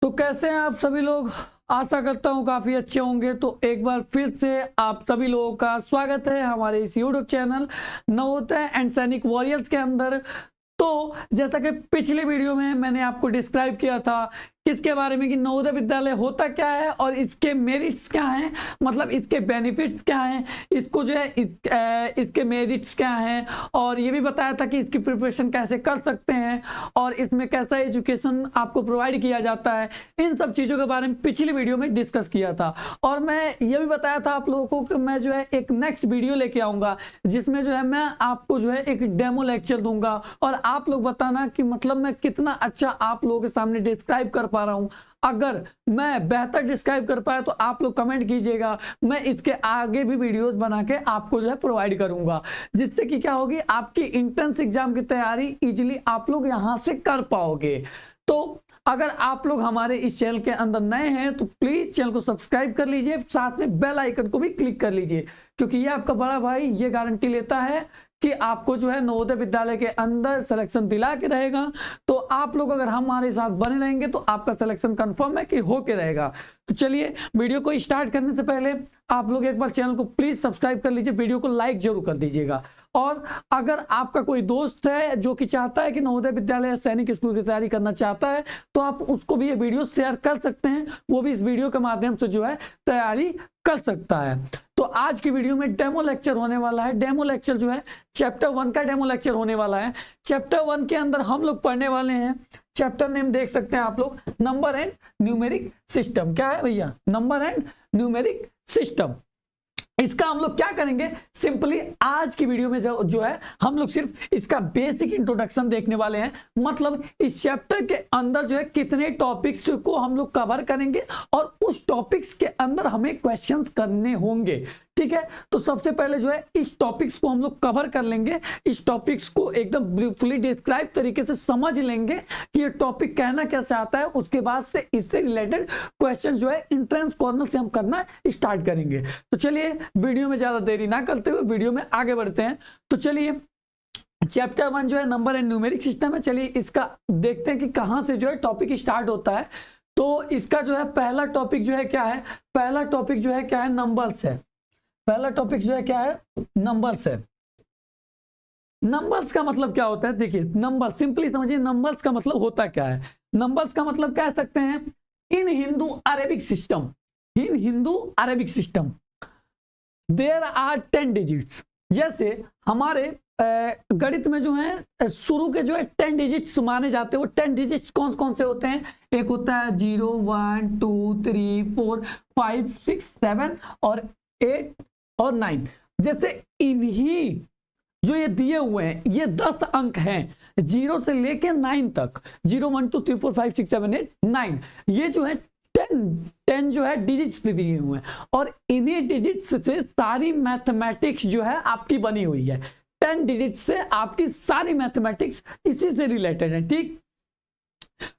तो कैसे हैं आप सभी लोग। आशा करता हूं काफी अच्छे होंगे। तो एक बार फिर से आप सभी लोगों का स्वागत है हमारे इस यूट्यूब चैनल नवोदय एंड सैनिक वॉरियर्स के अंदर। तो जैसा कि पिछले वीडियो में मैंने आपको डिस्क्राइब किया था किसके बारे में कि नवोदय विद्यालय होता क्या है और इसके मेरिट्स क्या हैं, मतलब इसके बेनिफिट्स क्या हैं, इसको जो है इसके मेरिट्स क्या हैं, और ये भी बताया था कि इसकी प्रिपरेशन कैसे कर सकते हैं और इसमें कैसा एजुकेशन आपको प्रोवाइड किया जाता है। इन सब चीज़ों के बारे में पिछली वीडियो में डिस्कस किया था। और मैं ये भी बताया था आप लोगों को कि मैं जो है एक नेक्स्ट वीडियो लेके आऊँगा जिसमें जो है मैं आपको जो है एक डेमो लेक्चर दूंगा और आप लोग बताना कि मतलब मैं कितना अच्छा आप लोगों के सामने डिस्क्राइब कर पा रहा हूं। अगर मैं बेहतर डिस्क्राइब कर पाया तो आप लोग कमेंट कीजिएगा, मैं इसके आगे भी वीडियोस बना के आपको जो है प्रोवाइड करूंगा, जिससे कि क्या होगी आपकी एंट्रेंस एग्जाम की तैयारी इजीली आप लोग यहां से कर पाओगे। तो अगर आप लोग हमारे इस चैनल के अंदर नए हैं तो प्लीज चैनल को सब्सक्राइब कर लीजिए, साथ में बेल आइकन को भी क्लिक कर लीजिए, क्योंकि ये आपका बड़ा भाई ये गारंटी लेता है कि आपको जो है नवोदय विद्यालय के अंदर सिलेक्शन दिला के रहेगा। तो आप लोग अगर हमारे साथ बने रहेंगे तो आपका सिलेक्शन कंफर्म है कि हो के रहेगा। तो चलिए वीडियो को स्टार्ट करने से पहले आप लोग एक बार चैनल को प्लीज सब्सक्राइब कर लीजिए, वीडियो को लाइक जरूर कर दीजिएगा। और अगर आपका कोई दोस्त है जो कि चाहता है कि नवोदय विद्यालय सैनिक स्कूल की तैयारी करना चाहता है तो आप उसको भी ये वीडियो शेयर कर सकते हैं, वो भी इस वीडियो के माध्यम से जो है तैयारी कर सकता है। तो आज की वीडियो में डेमो लेक्चर होने वाला है। डेमो लेक्चर जो है चैप्टर 1 का डेमो लेक्चर होने वाला है। चैप्टर 1 के अंदर हम लोग पढ़ने वाले हैं, चैप्टर नेम देख सकते हैं आप लोग, नंबर एंड न्यूमेरिक सिस्टम। क्या है भैया? Number and numeric system. इसका हम लोग क्या करेंगे, सिंपली आज की वीडियो में जो है हम लोग सिर्फ इसका बेसिक इंट्रोडक्शन देखने वाले हैं। मतलब इस चैप्टर के अंदर जो है कितने टॉपिक्स को हम लोग कवर करेंगे और उस टॉपिक्स के अंदर हमें क्वेश्चंस करने होंगे। ठीक है, तो सबसे पहले जो है इस टॉपिक्स को हम लोग कवर कर लेंगे, इस टॉपिक्स को एकदम ब्रीफली डिस्क्राइब तरीके से समझ लेंगे कि ये टॉपिक कहना क्या चाहता है। उसके बाद से इससे रिलेटेड क्वेश्चन जो है एंट्रेंस कॉर्नर से हम करना स्टार्ट करेंगे। तो चलिए वीडियो में ज्यादा देरी ना करते हुए वीडियो में आगे बढ़ते हैं। तो चलिए चैप्टर 1 जो है नंबर एंड न्यूमेरिक सिस्टम है। चलिए इसका देखते हैं कि कहां से जो है टॉपिक स्टार्ट होता है। तो इसका जो है पहला टॉपिक जो है क्या है, पहला टॉपिक जो है क्या है, नंबर्स है। पहला टॉपिक जो है क्या है, नंबर्स है। नंबर्स का मतलब क्या होता है, देखिए नंबर सिंपली समझिए, नंबर्स का मतलब होता क्या है। नंबर्स का मतलब कह सकते हैं in Hindu Arabic system, in Hindu Arabic system there are 10 digits. जैसे हमारे गणित में जो है शुरू के जो है 10 डिजिट्स माने जाते हैं। वो 10 डिजिट्स कौन कौन से होते हैं, एक होता है 0 1 2 3 4 5 6 7 और 8 और 9। जैसे इन्हीं जो ये दिए हुए हैं ये 10 अंक हैं 0 से लेके 9 तक, 0 1 2 3 4 5 6 7 8 9। ये जो है 10 जो है डिजिट्स दिए हुए हैं और इन्हीं डिजिट्स से सारी मैथमेटिक्स जो है आपकी बनी हुई है। 10 डिजिट्स से आपकी सारी मैथमेटिक्स इसी से रिलेटेड है। ठीक,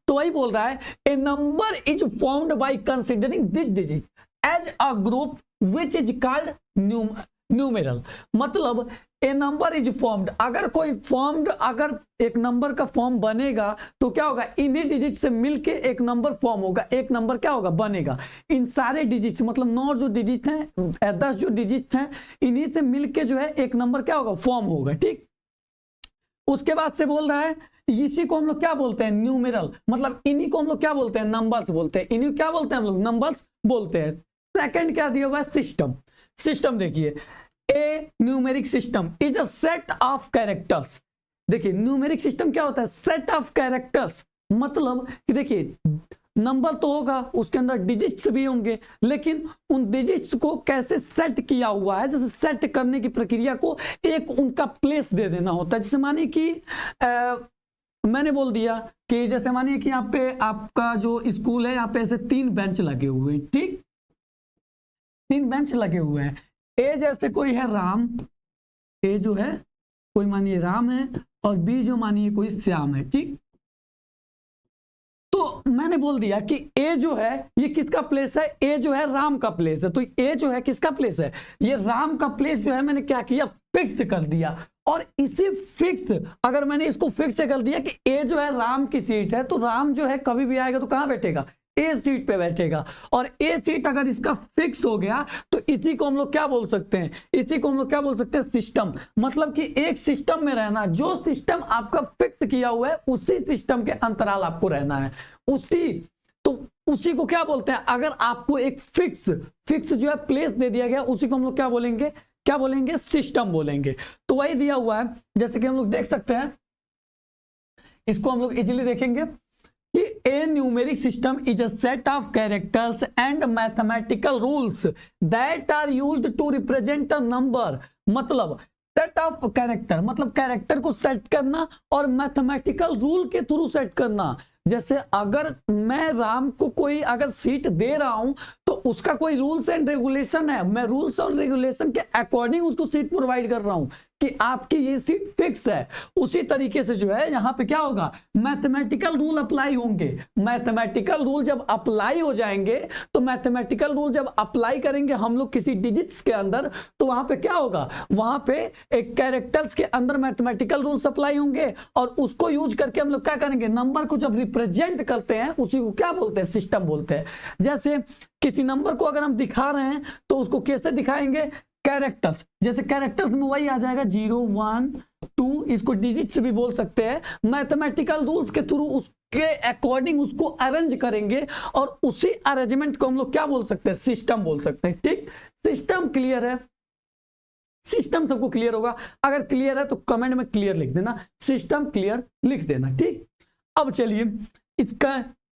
तो वही बोल रहा है a number is formed by considering this digit as a group which is called numeral। मतलब ए नंबर इज फॉर्म्ड, अगर कोई फॉर्म्ड, अगर एक नंबर का फॉर्म बनेगा तो क्या होगा, इन्हीं डिजिट से मिलके एक नंबर फॉर्म होगा, एक नंबर क्या होगा, बनेगा। इन सारे डिजिट मतलब 9 जो डिजिट हैं 10 जो डिजिट हैं इन्हीं से मिलके जो है एक नंबर क्या होगा, फॉर्म होगा। ठीक, उसके बाद से बोल रहा है इसी को हम लोग क्या बोलते हैं, न्यूमेरल। मतलब इन्हीं को हम लोग क्या बोलते हैं, नंबर्स बोलते हैं। इन्हीं क्या बोलते हैं हम लोग, नंबर्स बोलते हैं। सेकंड क्या दिया हुआ है, सिस्टम। सिस्टम देखिए, a numeric system is a set of characters. देखिए न्यूमेरिक सिस्टम क्या होता है, सेट ऑफ कैरेक्टर्स। मतलब कि देखिए नंबर तो होगा उसके अंदर डिजिट्स भी होंगे, लेकिन उन डिजिट्स को कैसे सेट किया हुआ है, जैसे सेट करने की प्रक्रिया को एक उनका प्लेस दे देना होता है। जैसे मानिए कि मैंने बोल दिया कि जैसे मानिए कि यहाँ पे आपका जो स्कूल है यहाँ पे ऐसे 3 बेंच लगे हुए हैं। ठीक, 3 बेंच लगे हुए हैं। ए जैसे कोई है राम, ए जो है कोई मानिए राम है और बी जो मानिए कोई श्याम है। ठीक, तो मैंने बोल दिया कि ए जो है ये किसका प्लेस है, ए जो है राम का प्लेस है। तो ए जो है किसका प्लेस है, ये राम का प्लेस जो है मैंने क्या किया, फिक्स कर दिया। और इसी फिक्स, अगर मैंने इसको फिक्स कर दिया कि ए जो है राम की सीट है तो राम जो है कभी भी आएगा तो कहां बैठेगा, ए ए सीट पे बैठेगा, और ए सीट अगर इसका फिक्स हो गया तो इसी को हम लोग क्या बोल सकते हैं, इसी को हम लोग क्या बोल सकते हैं, सिस्टम। मतलब कि एक सिस्टम में रहना, जो सिस्टम आपका फिक्स किया हुआ है उसी सिस्टम के अंतराल आपको रहना है, उसी को क्या बोलते हैं। अगर आपको एक फिक्स जो है प्लेस दे दिया गया, उसी को हम लोग क्या बोलेंगे, सिस्टम बोलेंगे। तो वही दिया हुआ है, जैसे कि हम लोग देख सकते हैं, इसको हम लोग इजीली देखेंगे कि a numeric system is a set of characters and mathematical rules that are used to represent a number. मतलब सेट ऑफ कैरेक्टर, मतलब कैरेक्टर को सेट करना और मैथमेटिकल रूल के थ्रू सेट करना। जैसे अगर मैं राम को कोई अगर सीट दे रहा हूं तो उसका कोई रूल्स एंड रेगुलेशन है, मैं रूल्स और रेगुलेशन के अकॉर्डिंग उसको सीट प्रोवाइड कर रहा हूं कि आपकी ये सीट फिक्स है। उसी तरीके से जो है यहाँ पे क्या होगा, मैथमेटिकल रूल अप्लाई होंगे। मैथमेटिकल रूल जब अप्लाई हो जाएंगे, तो मैथमेटिकल रूल जब अप्लाई करेंगे हम लोग किसी डिजिट्स के अंदर, तो वहां पे क्या होगा, वहां पे एक कैरेक्टर्स के अंदर मैथमेटिकल रूल्स अप्लाई होंगे, और उसको यूज करके हम लोग क्या करेंगे, नंबर को जब रिप्रेजेंट करते हैं उसी को क्या बोलते हैं, सिस्टम बोलते हैं। जैसे किसी नंबर को अगर हम दिखा रहे हैं तो उसको कैसे दिखाएंगे, कैरेक्टर्स। जैसे कैरेक्टर्स में वही आ जाएगा 0 1 2, इसको डिजिट से भी बोल सकते हैं। मैथमेटिकल रूल्स के थ्रू उसके अकॉर्डिंग उसको अरेंज करेंगे, और उसी अरेंजमेंट को हम लोग क्या बोल सकते हैं, सिस्टम बोल सकते हैं। ठीक, सिस्टम क्लियर है, सिस्टम सबको क्लियर होगा। अगर क्लियर है तो कमेंट में क्लियर लिख देना, सिस्टम क्लियर लिख देना। ठीक, अब चलिए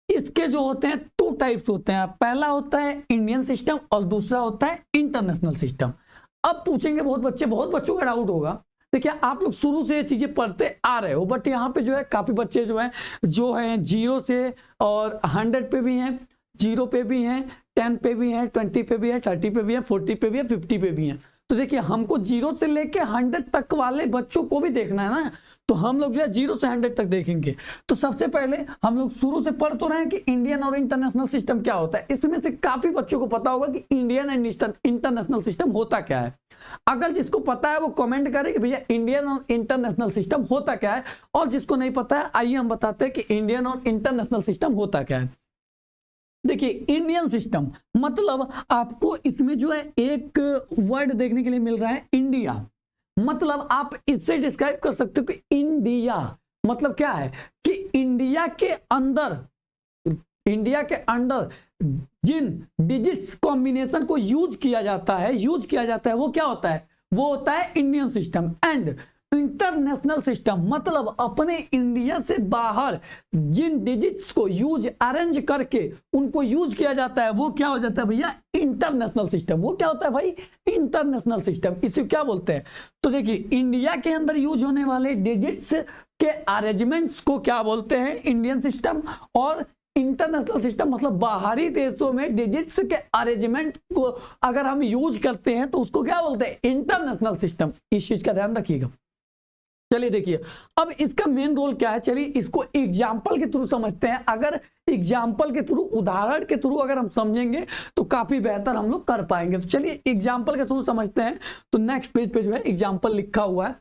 इसके जो होते हैं 2 टाइप्स होते हैं। पहला होता है इंडियन सिस्टम और दूसरा होता है इंटरनेशनल सिस्टम। अब पूछेंगे बहुत बच्चों का डाउट होगा, देखिए आप लोग शुरू से ये चीजें पढ़ते आ रहे हो, बट यहाँ पे जो है काफी बच्चे जो हैं 0 से और 100 पे भी हैं, 0 पे भी हैं, 10 पे भी हैं, 20 पे भी है, 30 पे भी है, 40 पे भी है, 50 पे भी हैं। तो देखिए हमको 0 से लेके 100 तक वाले बच्चों को भी देखना है ना, तो हम लोग जो है 0 से 100 तक देखेंगे। तो सबसे पहले हम लोग शुरू से पढ़ तो रहे हैं कि इंडियन और इंटरनेशनल सिस्टम क्या होता है। इसमें से काफी बच्चों को पता होगा कि इंडियन एंड इंटरनेशनल सिस्टम होता क्या है। अगर जिसको पता है वो कमेंट करे कि भैया इंडियन और इंटरनेशनल सिस्टम होता क्या है, और जिसको नहीं पता है आइए हम बताते हैं कि इंडियन और इंटरनेशनल सिस्टम होता क्या है। देखिए इंडियन सिस्टम मतलब आपको इसमें जो है एक वर्ड देखने के लिए मिल रहा है, इंडिया। मतलब आप इससे डिस्क्राइब कर सकते हो कि इंडिया मतलब क्या है, कि इंडिया के अंदर जिन डिजिट्स कॉम्बिनेशन को यूज किया जाता है वो क्या होता है, वो होता है Indian system. And international system मतलब अपने इंडिया से बाहर जिन डिजिट्स को अरेंज करके उनको यूज किया जाता है वो क्या हो जाता है भैया, इंटरनेशनल सिस्टम। वो क्या होता है भाई, इंटरनेशनल सिस्टम। इसे क्या बोलते हैं, तो देखिए इंडिया के अंदर यूज होने वाले डिजिट्स के अरेंजमेंट्स को क्या बोलते हैं, इंडियन सिस्टम। और इंटरनेशनल सिस्टम मतलब बाहरी देशों में डिजिट्स के अरेंजमेंट को अगर हम यूज करते हैं तो उसको क्या बोलते हैं, इंटरनेशनल सिस्टम। इस चीज का ध्यान रखिएगा। चलिए देखिए अब इसका मेन रोल क्या है, चलिए इसको एग्जाम्पल के थ्रू समझते हैं। अगर एग्जाम्पल के थ्रू, उदाहरण के थ्रू अगर हम समझेंगे तो काफी बेहतर हम लोग कर पाएंगे। तो चलिए एग्जाम्पल के थ्रू समझते हैं। तो नेक्स्ट पेज पे जो है एग्जाम्पल लिखा हुआ है।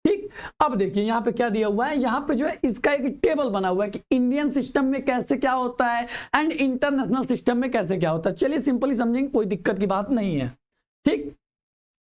ठीक, अब देखिए यहाँ पे क्या दिया हुआ है, यहाँ पे जो है इसका एक टेबल बना हुआ है कि इंडियन सिस्टम में कैसे क्या होता है एंड इंटरनेशनल सिस्टम में कैसे क्या होता है। चलिए सिंपली समझेंगे, कोई दिक्कत की बात नहीं है। ठीक,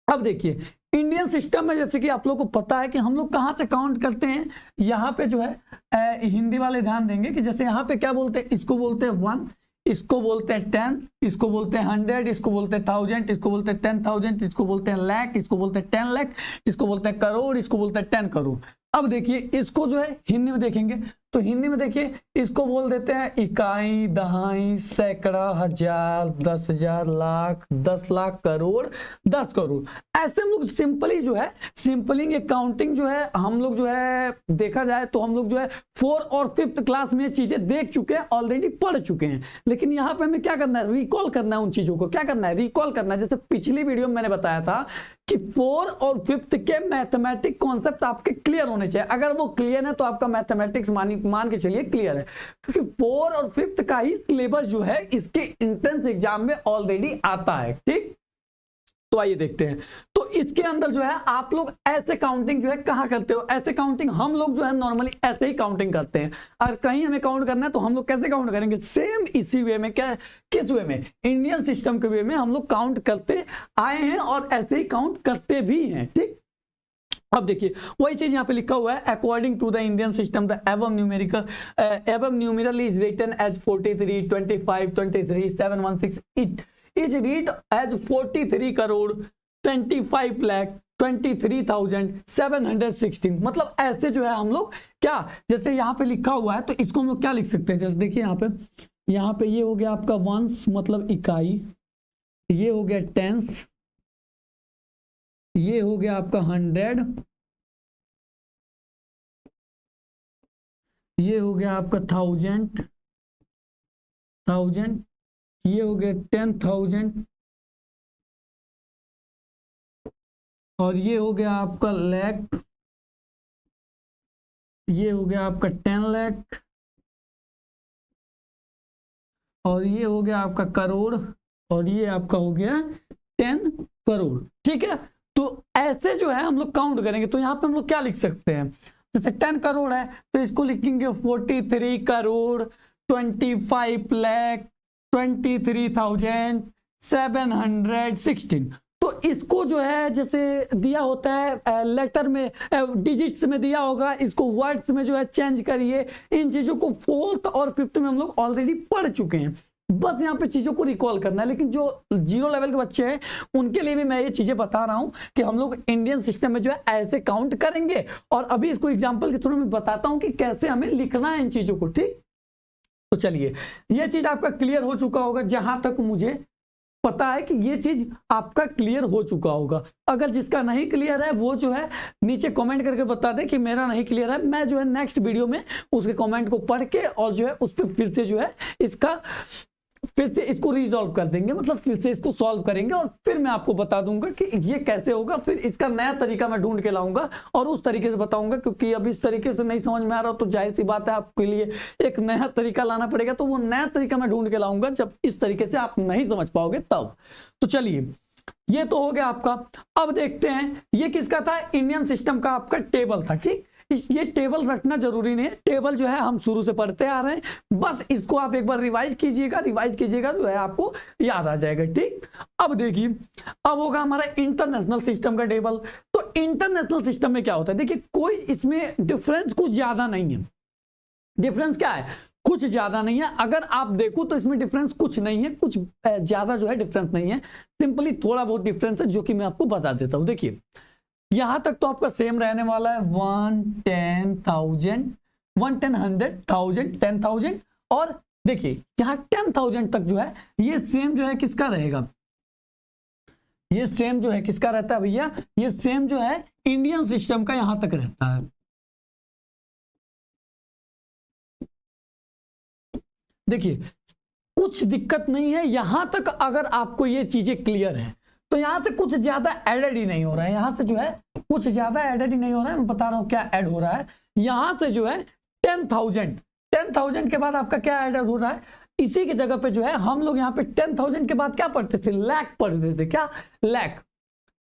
अब देखिए इंडियन सिस्टम में जैसे कि आप लोग को पता है कि हम लोग कहाँ से काउंट करते हैं। यहाँ पे जो है हिंदी वाले ध्यान देंगे कि जैसे यहाँ पे क्या बोलते हैं, इसको बोलते हैं 1, इसको बोलते हैं 10, इसको बोलते हैं 100, इसको बोलते हैं 1000, इसको बोलते हैं 10,000, इसको बोलते हैं लाख, इसको बोलते हैं 10 लाख, इसको बोलते हैं करोड़, इसको बोलते हैं 10 करोड़। अब देखिए इसको जो है हिंदी में देखेंगे तो हिंदी में देखिए इसको बोल देते हैं इकाई, दहाई, सैकड़ा, हजार, 10,000, लाख, 10 लाख, करोड़, 10 करोड़। ऐसे हम लोग सिंपली जो है सिंपलिंग काउंटिंग जो है हम लोग जो है देखा जाए तो हम लोग जो है 4th और 5th क्लास में ये चीजें देख चुके हैं, ऑलरेडी पढ़ चुके हैं। लेकिन यहाँ पे हमें क्या करना है, रिकॉल करना है उन चीजों को। क्या करना है, रिकॉल करना है। जैसे पिछली वीडियो में मैंने बताया था कि 4th और 5th के मैथमेटिक्स कॉन्सेप्ट आपके क्लियर होने चाहिए। अगर वो क्लियर है तो आपका मैथमेटिक्स मान के चलिए क्लियर है, क्योंकि 4th और 5th का ही सिलेबस जो है इसके एंट्रेंस एग्जाम में ऑलरेडी आता है। ठीक, तो आइए देखते हैं। तो इसके अंदर जो है आप लोग ऐसे काउंटिंग जो है कहाँ करते हो? ऐसे काउंटिंग हम लोग जो है नॉर्मली ऐसे ही काउंटिंग करते हैं। अगर कहीं हमें काउंट करना है तो हम लोग कैसे काउंट करेंगे? सेम इसी वे में। क्या, किस वे में? इंडियन सिस्टम के वे में हम लोग काउंट करते आए हैं और ऐसे ही काउंट करते भी हैं। ठीक, अब देखिए वही चीज यहाँ पे लिखा हुआ है, according to the Indian system the above numeral is written as 43, 25, 23, 716, it is read as 43 crore 25 lakh 23,716। मतलब ऐसे जो है हम लोग क्या, जैसे यहाँ पे लिखा हुआ है तो इसको हम लोग क्या लिख सकते हैं? जैसे देखिए यहाँ पे ये हो गया आपका वंस मतलब इकाई, ये हो गया टेंस, ये हो गया आपका 100, ये हो गया आपका 1000, ये हो गया 10,000 और ये हो गया आपका लाख, ये हो गया आपका 10 लाख और ये हो गया आपका करोड़ और ये आपका हो गया 10 करोड़। ठीक है, तो ऐसे जो है हम लोग काउंट करेंगे। तो यहाँ पे हम लोग क्या लिख सकते हैं? जैसे 10 करोड़ है तो इसको लिखेंगे 43 करोड़ 25 लाख 23,716। तो इसको जो है जैसे दिया होता है लेटर में, डिजिट्स में दिया होगा, इसको वर्ड्स में जो है चेंज करिए। इन चीजों को 4th और 5th में हम लोग ऑलरेडी पढ़ चुके हैं, बस यहाँ पे चीजों को रिकॉल करना है। लेकिन जो 0 लेवल के बच्चे हैं उनके लिए भी मैं ये चीजें बता रहा हूं कि हम लोग इंडियन सिस्टम में जो है ऐसे काउंट करेंगे और अभी इसको एग्जांपल के थ्रू मैं बताता हूं कि कैसे हमें लिखना है इन चीजों को। ठीक, तो चलिए ये चीज आपका क्लियर हो चुका होगा, जहां तक मुझे पता है कि ये चीज आपका क्लियर हो चुका होगा। अगर जिसका नहीं क्लियर है वो जो है नीचे कमेंट करके बता दे कि मेरा नहीं क्लियर है। मैं जो है नेक्स्ट वीडियो में उसके कमेंट को पढ़ के और जो है उस पर फिर से जो है फिर से इसको रिजॉल्व कर देंगे, मतलब फिर से इसको सॉल्व करेंगे और फिर मैं आपको बता दूंगा कि ये कैसे होगा। फिर इसका नया तरीका मैं ढूंढ के लाऊंगा और उस तरीके से बताऊंगा, क्योंकि अब इस तरीके से नहीं समझ में आ रहा तो जाहिर सी बात है आपके लिए एक नया तरीका लाना पड़ेगा। तो वो नया तरीका मैं ढूंढ के लाऊंगा जब इस तरीके से आप नहीं समझ पाओगे तब। तो चलिए ये तो हो गया आपका। अब देखते हैं ये किसका था? इंडियन सिस्टम का आपका टेबल था। ठीक, ये टेबल रखना जरूरी नहीं है, टेबल जो है हम शुरू से पढ़ते आ रहे हैं, बस इसको आप एक बार रिवाइज कीजिएगा जो है आपको याद आ जाएगा। ठीक, अब देखिए अब होगा हमारा इंटरनेशनल सिस्टम का टेबल। तो इंटरनेशनल सिस्टम में क्या होता है? देखिए कोई इसमें डिफरेंस कुछ ज्यादा नहीं है। डिफरेंस क्या है? कुछ ज्यादा नहीं है। अगर आप देखो तो इसमें डिफरेंस कुछ नहीं है, कुछ ज्यादा जो है डिफरेंस नहीं है, सिंपली थोड़ा बहुत डिफरेंस है जो कि मैं आपको बता देता हूं। देखिए यहां तक तो आपका सेम रहने वाला है 1, 10,000, 1, 10, 100,000, 10,000 और देखिए यहां 10,000 तक जो है ये सेम जो है किसका रहेगा? ये सेम जो है किसका रहता है भैया? ये सेम जो है इंडियन सिस्टम का यहां तक रहता है। देखिए कुछ दिक्कत नहीं है यहां तक, अगर आपको ये चीजें क्लियर है तो यहां से कुछ ज्यादा एडेड ही नहीं हो रहा है। यहां से जो है कुछ ज्यादा एडेड ही नहीं हो रहा है। मैं बता रहा हूं क्या ऐड हो रहा है। यहां से जो है 10,000 के बाद आपका क्या ऐड हो रहा है? इसी की जगह पे जो है हम लोग यहाँ पे 10,000 के बाद क्या पढ़ते थे? लाख पढ़ते थे। क्या? लाख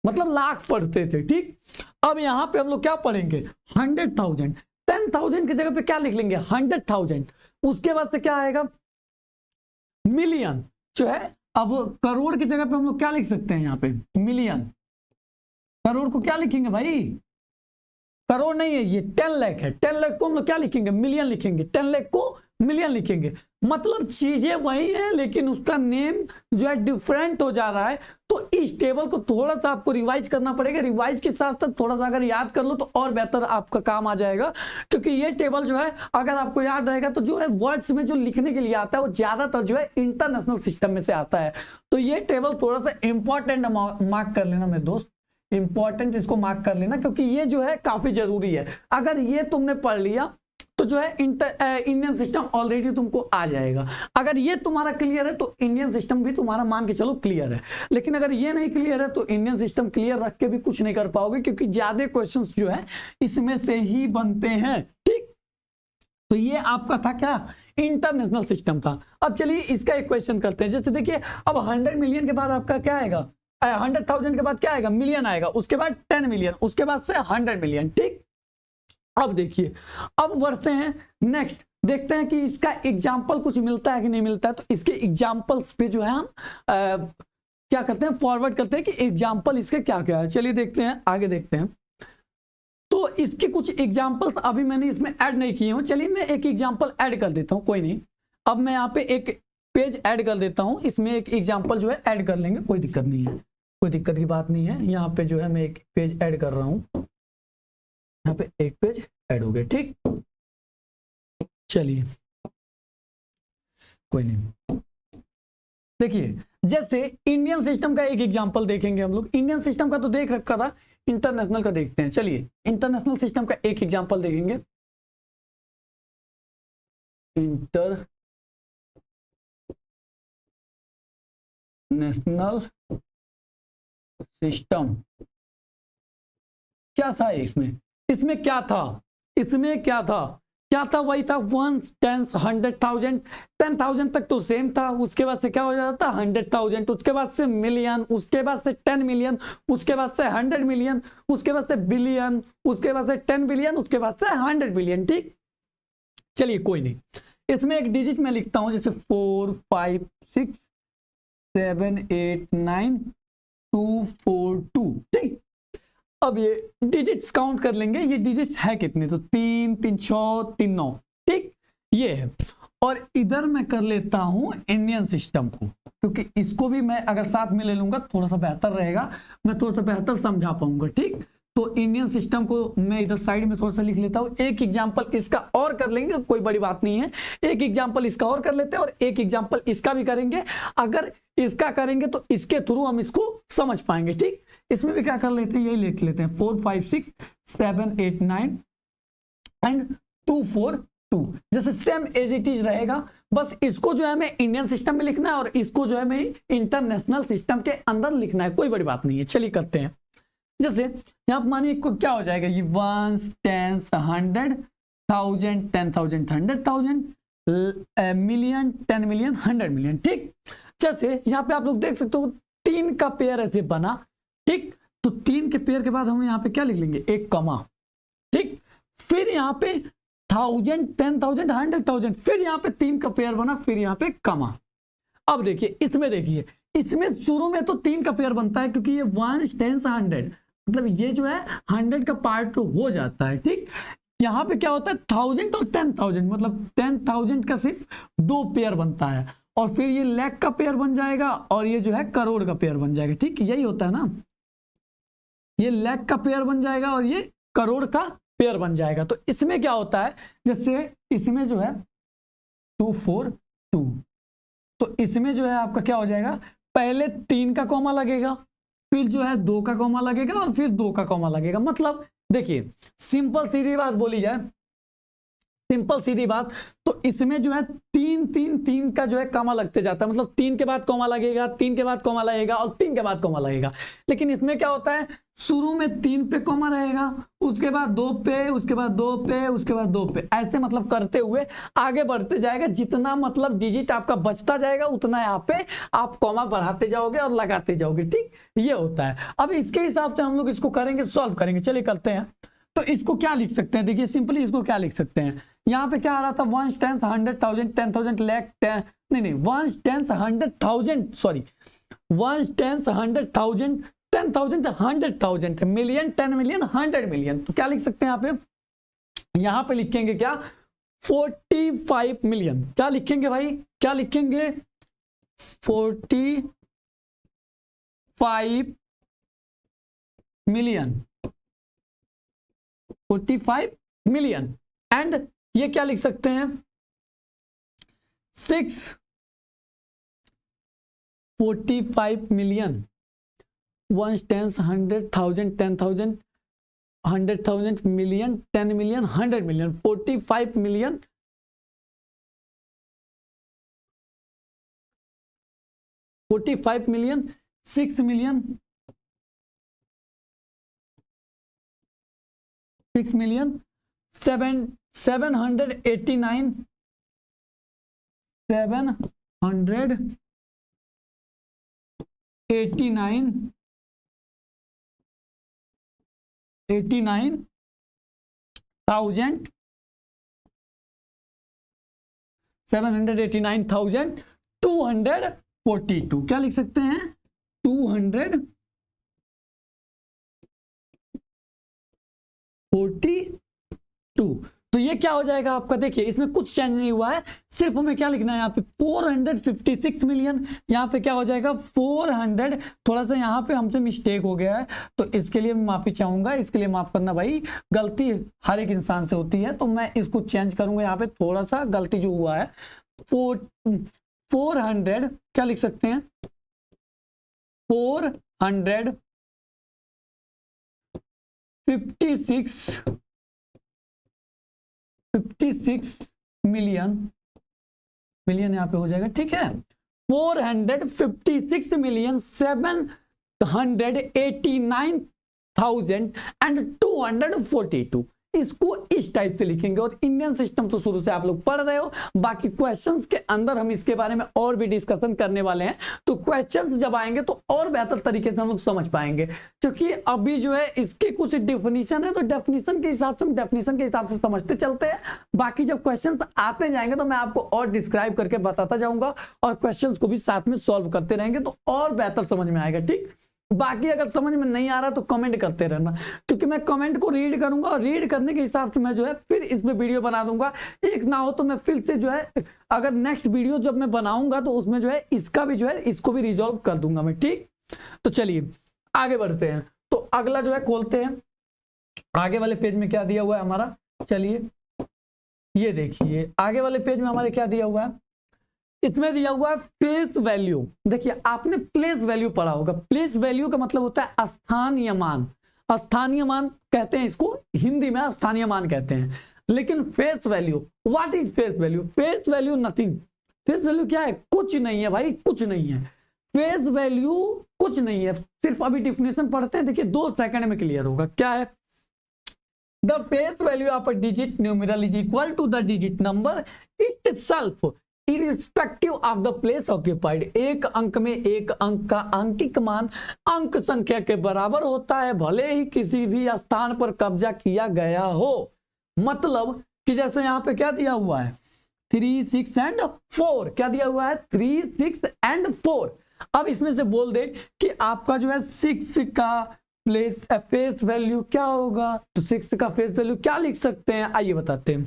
मतलब लाख पढ़ते थे। ठीक, अब यहाँ पे हम लोग क्या पढ़ेंगे? 100,000। 10,000 की जगह पे क्या लिख लेंगे? 100,000। उसके बाद से क्या आएगा? मिलियन जो है। अब करोड़ की जगह पे हम लोग क्या लिख सकते हैं? यहाँ पे मिलियन। करोड़ को क्या लिखेंगे भाई? करोड़ नहीं है, ये 10 लाख है। 10 लाख को हम लोग क्या लिखेंगे? मिलियन लिखेंगे। 10 लाख को मिलियन लिखेंगे। मतलब चीजें वही है लेकिन उसका नेम जो है डिफरेंट हो जा रहा है। तो इस टेबल को थोड़ा सा आपको रिवाइज करना पड़ेगा। रिवाइज के साथ साथ थोड़ा सा अगर याद कर लो तो और बेहतर आपका काम आ जाएगा, क्योंकि ये टेबल जो है अगर आपको याद रहेगा तो जो है वर्ड्स में जो लिखने के लिए आता है वो ज्यादातर जो है इंटरनेशनल सिस्टम में से आता है। तो ये टेबल थोड़ा सा इंपॉर्टेंट मार्क कर लेना मेरे दोस्त, इंपॉर्टेंट इसको मार्क कर लेना, क्योंकि ये जो है काफी जरूरी है। अगर ये तुमने पढ़ लिया तो जो है इंडियन सिस्टम ऑलरेडी तुमको आ जाएगा। अगर ये तुम्हारा क्लियर है तो इंडियन सिस्टम भी तुम्हारा मान के चलो क्लियर है। लेकिन अगर ये नहीं क्लियर है तो इंडियन सिस्टम क्लियर रख के भी कुछ नहीं कर पाओगे, क्योंकि ज्यादा क्वेश्चंस जो है इसमें से ही बनते हैं। ठीक, तो ये आपका था क्या? इंटरनेशनल सिस्टम था। अब चलिए इसका एक क्वेश्चन करते हैं। जैसे देखिए अब 100 मिलियन के बाद आपका क्या आएगा? 100,000 के बाद क्या आएगा, मिलियन आएगा, उसके बाद 10 मिलियन, उसके बाद से 100 मिलियन। ठीक, अब देखिए, अब बढ़ते हैं नेक्स्ट, देखते हैं कि इसका एग्जाम्पल कुछ मिलता है कि नहीं मिलता है। तो इसके एग्जाम्पल्स पे जो है हम क्या करते हैं, फॉरवर्ड करते हैं कि एग्जाम्पल इसके क्या क्या है। चलिए देखते हैं, आगे देखते हैं। तो इसके कुछ एग्जाम्पल्स अभी मैंने इसमें ऐड नहीं किए हूं, चलिए मैं एक एग्जाम्पल ऐड कर देता हूं, कोई नहीं। अब मैं यहाँ पे एक पेज ऐड कर देता हूं, इसमें एक एग्जाम्पल जो है ऐड कर लेंगे, कोई दिक्कत नहीं है, कोई दिक्कत की बात नहीं है। यहाँ पे जो है मैं एक पेज ऐड कर रहा हूं, यहाँ पे एक पेज ऐड हो गया। ठीक, चलिए कोई नहीं। देखिए, जैसे इंडियन सिस्टम का एक एग्जांपल देखेंगे हम लोग। इंडियन सिस्टम का तो देख रखा था, इंटरनेशनल का देखते हैं। चलिए इंटरनेशनल सिस्टम का एक एग्जांपल देखेंगे। इंटरनेशनल सिस्टम क्या था इसमें, इसमें क्या था, इसमें क्या था, क्या था, वही था 1, 10, 100,000, 10,000 तक तो सेम था। उसके बाद से क्या हो जाता था 100,000, उसके बाद से मिलियन, उसके बाद से 10 मिलियन, उसके बाद से 100 मिलियन, उसके बाद से बिलियन, उसके बाद से 10 बिलियन, उसके बाद से 100 बिलियन। ठीक, चलिए कोई नहीं, इसमें एक डिजिट में लिखता हूं, जैसे 4, 5, 6, 7, 8, 9, 2, 4, 2। ठीक, अब ये डिजिट्स काउंट कर लेंगे, ये डिजिट्स है कितने, तो 3, 3, 6, 3, 9। ठीक, ये है। और इधर मैं कर लेता हूं इंडियन सिस्टम को, क्योंकि इसको भी मैं अगर साथ में ले लूंगा थोड़ा सा बेहतर रहेगा, मैं थोड़ा सा बेहतर समझा पाऊंगा। ठीक, तो इंडियन सिस्टम को मैं इधर साइड में थोड़ा सा लिख लेता हूं। एक एग्जांपल इसका और कर लेंगे, कोई बड़ी बात नहीं है, एक एग्जांपल इसका और कर लेते हैं, और एक एग्जांपल इसका भी करेंगे। अगर इसका करेंगे तो इसके थ्रू हम इसको समझ पाएंगे। ठीक, इसमें भी क्या कर लेते हैं, यही लिख लेते हैं 4, 5, 6, 7, 8, 9 एंड 2, 4, 2। जैसे सेम एज इट इज रहेगा, बस इसको जो है मैं इंडियन सिस्टम में लिखना है और इसको जो है मैं इंटरनेशनल सिस्टम के अंदर लिखना है, कोई बड़ी बात नहीं है। चलिए करते हैं। जैसे यहाँ पर मानिए क्या हो जाएगा, ये 1, 10, 100, 1000, 10,000, 100,000, मिलियन, 10 मिलियन, 100 मिलियन। ठीक, जैसे यहाँ पे आप लोग देख सकते हो 3 का पेयर ऐसे बना। ठीक, तो 3 के पेयर के बाद हम यहाँ पे क्या लिख लेंगे, एक कमा। ठीक, फिर यहाँ पे 1000, 10,000, 100,000, फिर यहाँ पे 3 का पेयर बना, फिर यहाँ पे कमा। अब देखिए इसमें, देखिए इसमें शुरू में तो 3 का पेयर बनता है, क्योंकि ये 1, 10, 100, मतलब ये जो है 100 का पार्ट हो जाता है। ठीक, यहाँ पे क्या होता है 1000 और 10,000, मतलब 10,000 का सिर्फ 2 पेयर बनता है, और फिर ये लाख का पेयर बन जाएगा, और ये जो है करोड़ का पेयर बन जाएगा। ठीक, यही होता है ना, ये लाख का पेयर बन जाएगा और ये करोड़ का पेयर बन जाएगा। तो इसमें क्या होता है, जैसे इसमें जो है 2, 4, 2, तो इसमें जो है आपका क्या हो जाएगा, पहले 3 का कॉमा लगेगा, फिर जो है 2 का कॉमा लगेगा, और फिर 2 का कॉमा लगेगा। मतलब देखिए सिंपल सीधी बात बोली जाए, सिंपल सीधी बात, तो इसमें जो है 3, 3, 3 का जो है कॉमा लगते जाता है, मतलब 3 के बाद कॉमा लगेगा, 3 के बाद कॉमा लगेगा, और 3 के बाद कॉमा लगेगा। लेकिन इसमें क्या होता है, शुरू में 3 पे कॉमा रहेगा, उसके बाद 2 पे, उसके बाद 2 पे, उसके बाद 2 पे, ऐसे मतलब करते हुए आगे बढ़ते जाएगा। जितना मतलब डिजिट आपका बचता जाएगा, उतना यहाँ पे आप कॉमा बढ़ाते जाओगे और लगाते जाओगे। ठीक, ये होता है। अब इसके हिसाब से हम लोग इसको करेंगे, सॉल्व करेंगे। चलिए करते हैं। तो इसको क्या लिख सकते हैं, देखिए सिंपली इसको क्या लिख सकते हैं, यहाँ पे क्या आ रहा था 1, 10, 100,000, 10,000, लाख, नहीं 1, 10, 100,000, सॉरी 1, 10, 100,000, 10,000, 100,000, मिलियन, 10 मिलियन, 100 मिलियन। तो क्या लिख सकते हैं यहाँ पे लिखेंगे क्या, 45 मिलियन। क्या लिखेंगे भाई, क्या लिखेंगे, 45 मिलियन, 45 मिलियन। एंड ये क्या लिख सकते हैं, 45 million, 1, 10, 100,000, 10,000, 100,000, million, 10 million, 100 million, 45 million, 45 million, 6 million, 6 million, 789, 789 789,242 क्या लिख सकते हैं 242। तो ये क्या हो जाएगा आपका, देखिए इसमें कुछ चेंज नहीं हुआ है, सिर्फ हमें क्या लिखना है यहाँ पे 456 मिलियन, यहाँ पे क्या हो जाएगा 400, थोड़ा सा यहाँ पे हमसे मिस्टेक हो गया है तो इसके लिए मैं माफी चाहूंगा, इसके लिए माफ करना भाई, गलती हर एक इंसान से होती है, तो मैं इसको चेंज करूंगा, यहाँ पे थोड़ा सा गलती जो हुआ है 400 क्या लिख सकते हैं 456 मिलियन यहाँ पे हो जाएगा, ठीक है 456,789,242 इसको इस टाइप से लिखेंगे। और इंडियन सिस्टम तो शुरू से आप लोग पढ़ रहे हो, बाकी क्वेश्चंस के अंदर हम इसके बारे में और भी डिस्कशन करने वाले हैं, तो क्वेश्चंस जब आएंगे तो और बेहतर तरीके से हम लोग समझ पाएंगे, क्योंकि अभी जो है इसके कुछ डेफिनेशन है, तो डेफिनेशन के हिसाब से हम डेफिनेशन के हिसाब से समझते चलते हैं, बाकी जब क्वेश्चंस आते जाएंगे तो मैं आपको और डिस्क्राइब करके बताता जाऊंगा और क्वेश्चंस को भी साथ में सॉल्व करते रहेंगे तो और बेहतर समझ में आएगा। ठीक, बाकी अगर समझ में नहीं आ रहा तो कमेंट करते रहना, क्योंकि मैं कमेंट को रीड करूंगा और रीड करने के हिसाब से मैं जो है फिर इसमें वीडियो बना दूंगा। एक ना हो तो मैं फिर से जो है अगर नेक्स्ट वीडियो जब मैं बनाऊंगा तो उसमें जो है इसका भी जो है इसको भी रिजॉल्व कर दूंगा मैं। ठीक, तो चलिए आगे बढ़ते हैं। तो अगला जो है खोलते हैं, आगे वाले पेज में क्या दिया हुआ है हमारा, चलिए ये देखिए आगे वाले पेज में हमारे क्या दिया हुआ है, इसमें दिया हुआ है फेस वैल्यू। देखिए आपने प्लेस वैल्यू पढ़ा होगा, प्लेस वैल्यू का मतलब होता है स्थानीय मान, स्थानीय मान कहते हैं इसको, हिंदी में स्थानीय मान कहते हैं। लेकिन face value, what is face value, face value nothing, face value क्या है, कुछ नहीं है भाई, कुछ नहीं है, फेस वैल्यू कुछ नहीं है, सिर्फ अभी डिफिनेशन पढ़ते हैं, देखिए 2 सेकंड में क्लियर होगा। क्या है, the face value of a digit numeral is equal to the digit number itself irrespective of the place occupied. एक अंक में एक अंक का आंकिक मान अंक संख्या के बराबर होता है, भले ही किसी भी स्थान पर कब्जा किया गया हो। मतलब कि जैसे यहां पे क्या दिया हुआ है 3, 6 एंड 4, क्या दिया हुआ है 3, 6 एंड 4। अब इसमें से बोल दे कि आपका जो है 6 का प्लेस फेस वैल्यू क्या होगा, तो 6 का फेस वैल्यू क्या लिख सकते हैं, आइए बताते हैं।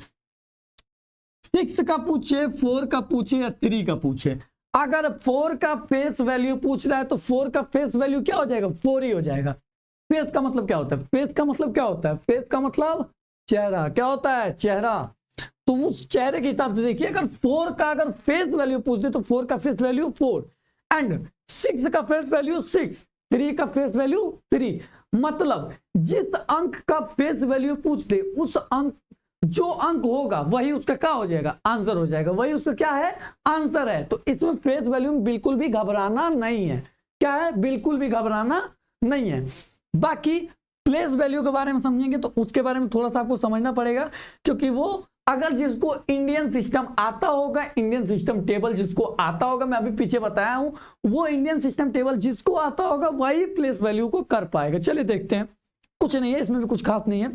6 का पूछे, 4 का पूछे या 3 का पूछे, अगर 4 का फेस वैल्यू पूछ रहा है तो 4 का फेस वैल्यू क्या हो जाएगा, 4 ही हो जाएगा। फेस का मतलब क्या होता है, फेस का मतलब क्या होता है, फेस का मतलब चेहरा, क्या होता है चेहरा। तो उस चेहरे के हिसाब से देखिए, अगर 4 का अगर फेस वैल्यू पूछ दे तो 4 का फेस वैल्यू 4 एंड 6 का फेस वैल्यू 6, 3 का फेस वैल्यू 3। मतलब जिस अंक का फेस वैल्यू पूछ दे उस अंक, जो अंक होगा वही उसका क्या हो जाएगा, आंसर हो जाएगा, वही उसका क्या है, आंसर है। तो इसमें फेस वैल्यू में बिल्कुल भी घबराना नहीं है, क्या है, बिल्कुल भी घबराना नहीं है। बाकी प्लेस वैल्यू के बारे में समझेंगे तो उसके बारे में थोड़ा सा आपको समझना पड़ेगा, क्योंकि वो अगर जिसको इंडियन सिस्टम आता होगा, इंडियन सिस्टम टेबल जिसको आता होगा, मैं अभी पीछे बताया हूं, वो इंडियन सिस्टम टेबल जिसको आता होगा वही प्लेस वैल्यू को कर पाएगा। चलिए देखते हैं, कुछ नहीं है इसमें भी, कुछ खास नहीं है।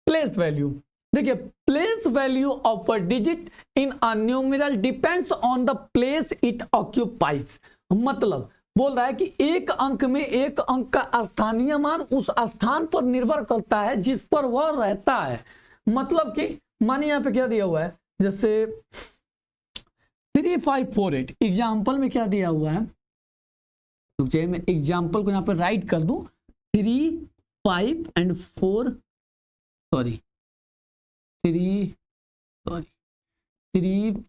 प्लेस वैल्यू, देखिए place value of a digit in a numeral depends on the place it occupies. मतलब बोल रहा है कि एक अंक में एक अंक का स्थानीय मान उस स्थान पर निर्भर करता है जिस पर वह रहता है। मतलब कि मानिए यहां पे क्या दिया हुआ है, जैसे 3548 एग्जाम्पल में क्या दिया हुआ है, तो चाहिए मैं एग्जाम्पल को यहां पर राइट कर दूं, 3, 5 एंड 4, सॉरी 3,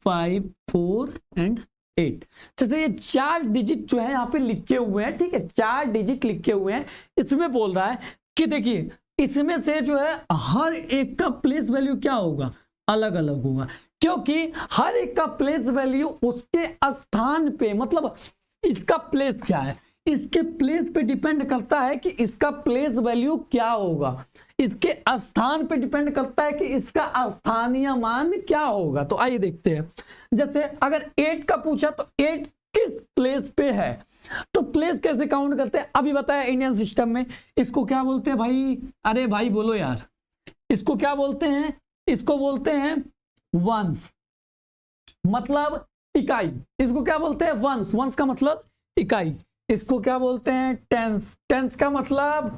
5, 4 एंड 8। जैसे ये 4 डिजिट जो है यहाँ पे लिखे हुए हैं, ठीक है, 4 डिजिट लिखे हुए हैं। इसमें बोल रहा है कि देखिए इसमें से जो है हर एक का प्लेस वैल्यू क्या होगा, अलग अलग होगा, क्योंकि हर एक का प्लेस वैल्यू उसके स्थान पे, मतलब इसका प्लेस क्या है, इसके प्लेस पे डिपेंड करता है कि इसका प्लेस वैल्यू क्या होगा, इसके स्थान पे डिपेंड करता है कि इसका स्थानीय मान क्या होगा। तो आइए देखते हैं, जैसे अगर 8 का पूछा तो 8 किस किस प्लेस पे है। तो प्लेस कैसे काउंट करते हैं अभी बताया इंडियन सिस्टम में। इसको क्या बोलते हैं भाई, अरे भाई बोलो यार, इसको क्या बोलते हैं, इसको बोलते हैं वंस, मतलब इकाई। इसको क्या बोलते हैं वंस, वंस का मतलब इकाई। इसको क्या बोलते हैं टेंस, टेंस का मतलब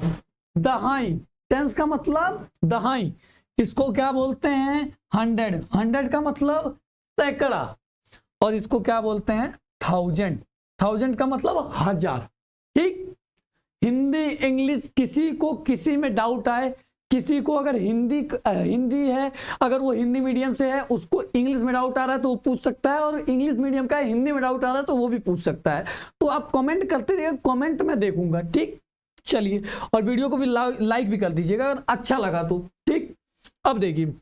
दहाई, टेंस का मतलब दहाई। इसको क्या बोलते हैं हंड्रेड, हंड्रेड का मतलब सैकड़ा। और इसको क्या बोलते हैं थाउजेंड, थाउजेंड का मतलब हजार। ठीक, हिंदी इंग्लिश किसी को किसी में डाउट आए, किसी को अगर हिंदी है, अगर वो हिंदी मीडियम से है, उसको इंग्लिश में डाउट आ रहा है तो वो पूछ सकता है, और इंग्लिश मीडियम का है हिंदी में डाउट आ रहा है तो वो भी पूछ सकता है। तो आप कमेंट करते रहिए, कमेंट में देखूंगा। ठीक, चलिए, और वीडियो को भी लाइक भी कर दीजिएगा अगर अच्छा लगा तो। ठीक, अब देखिए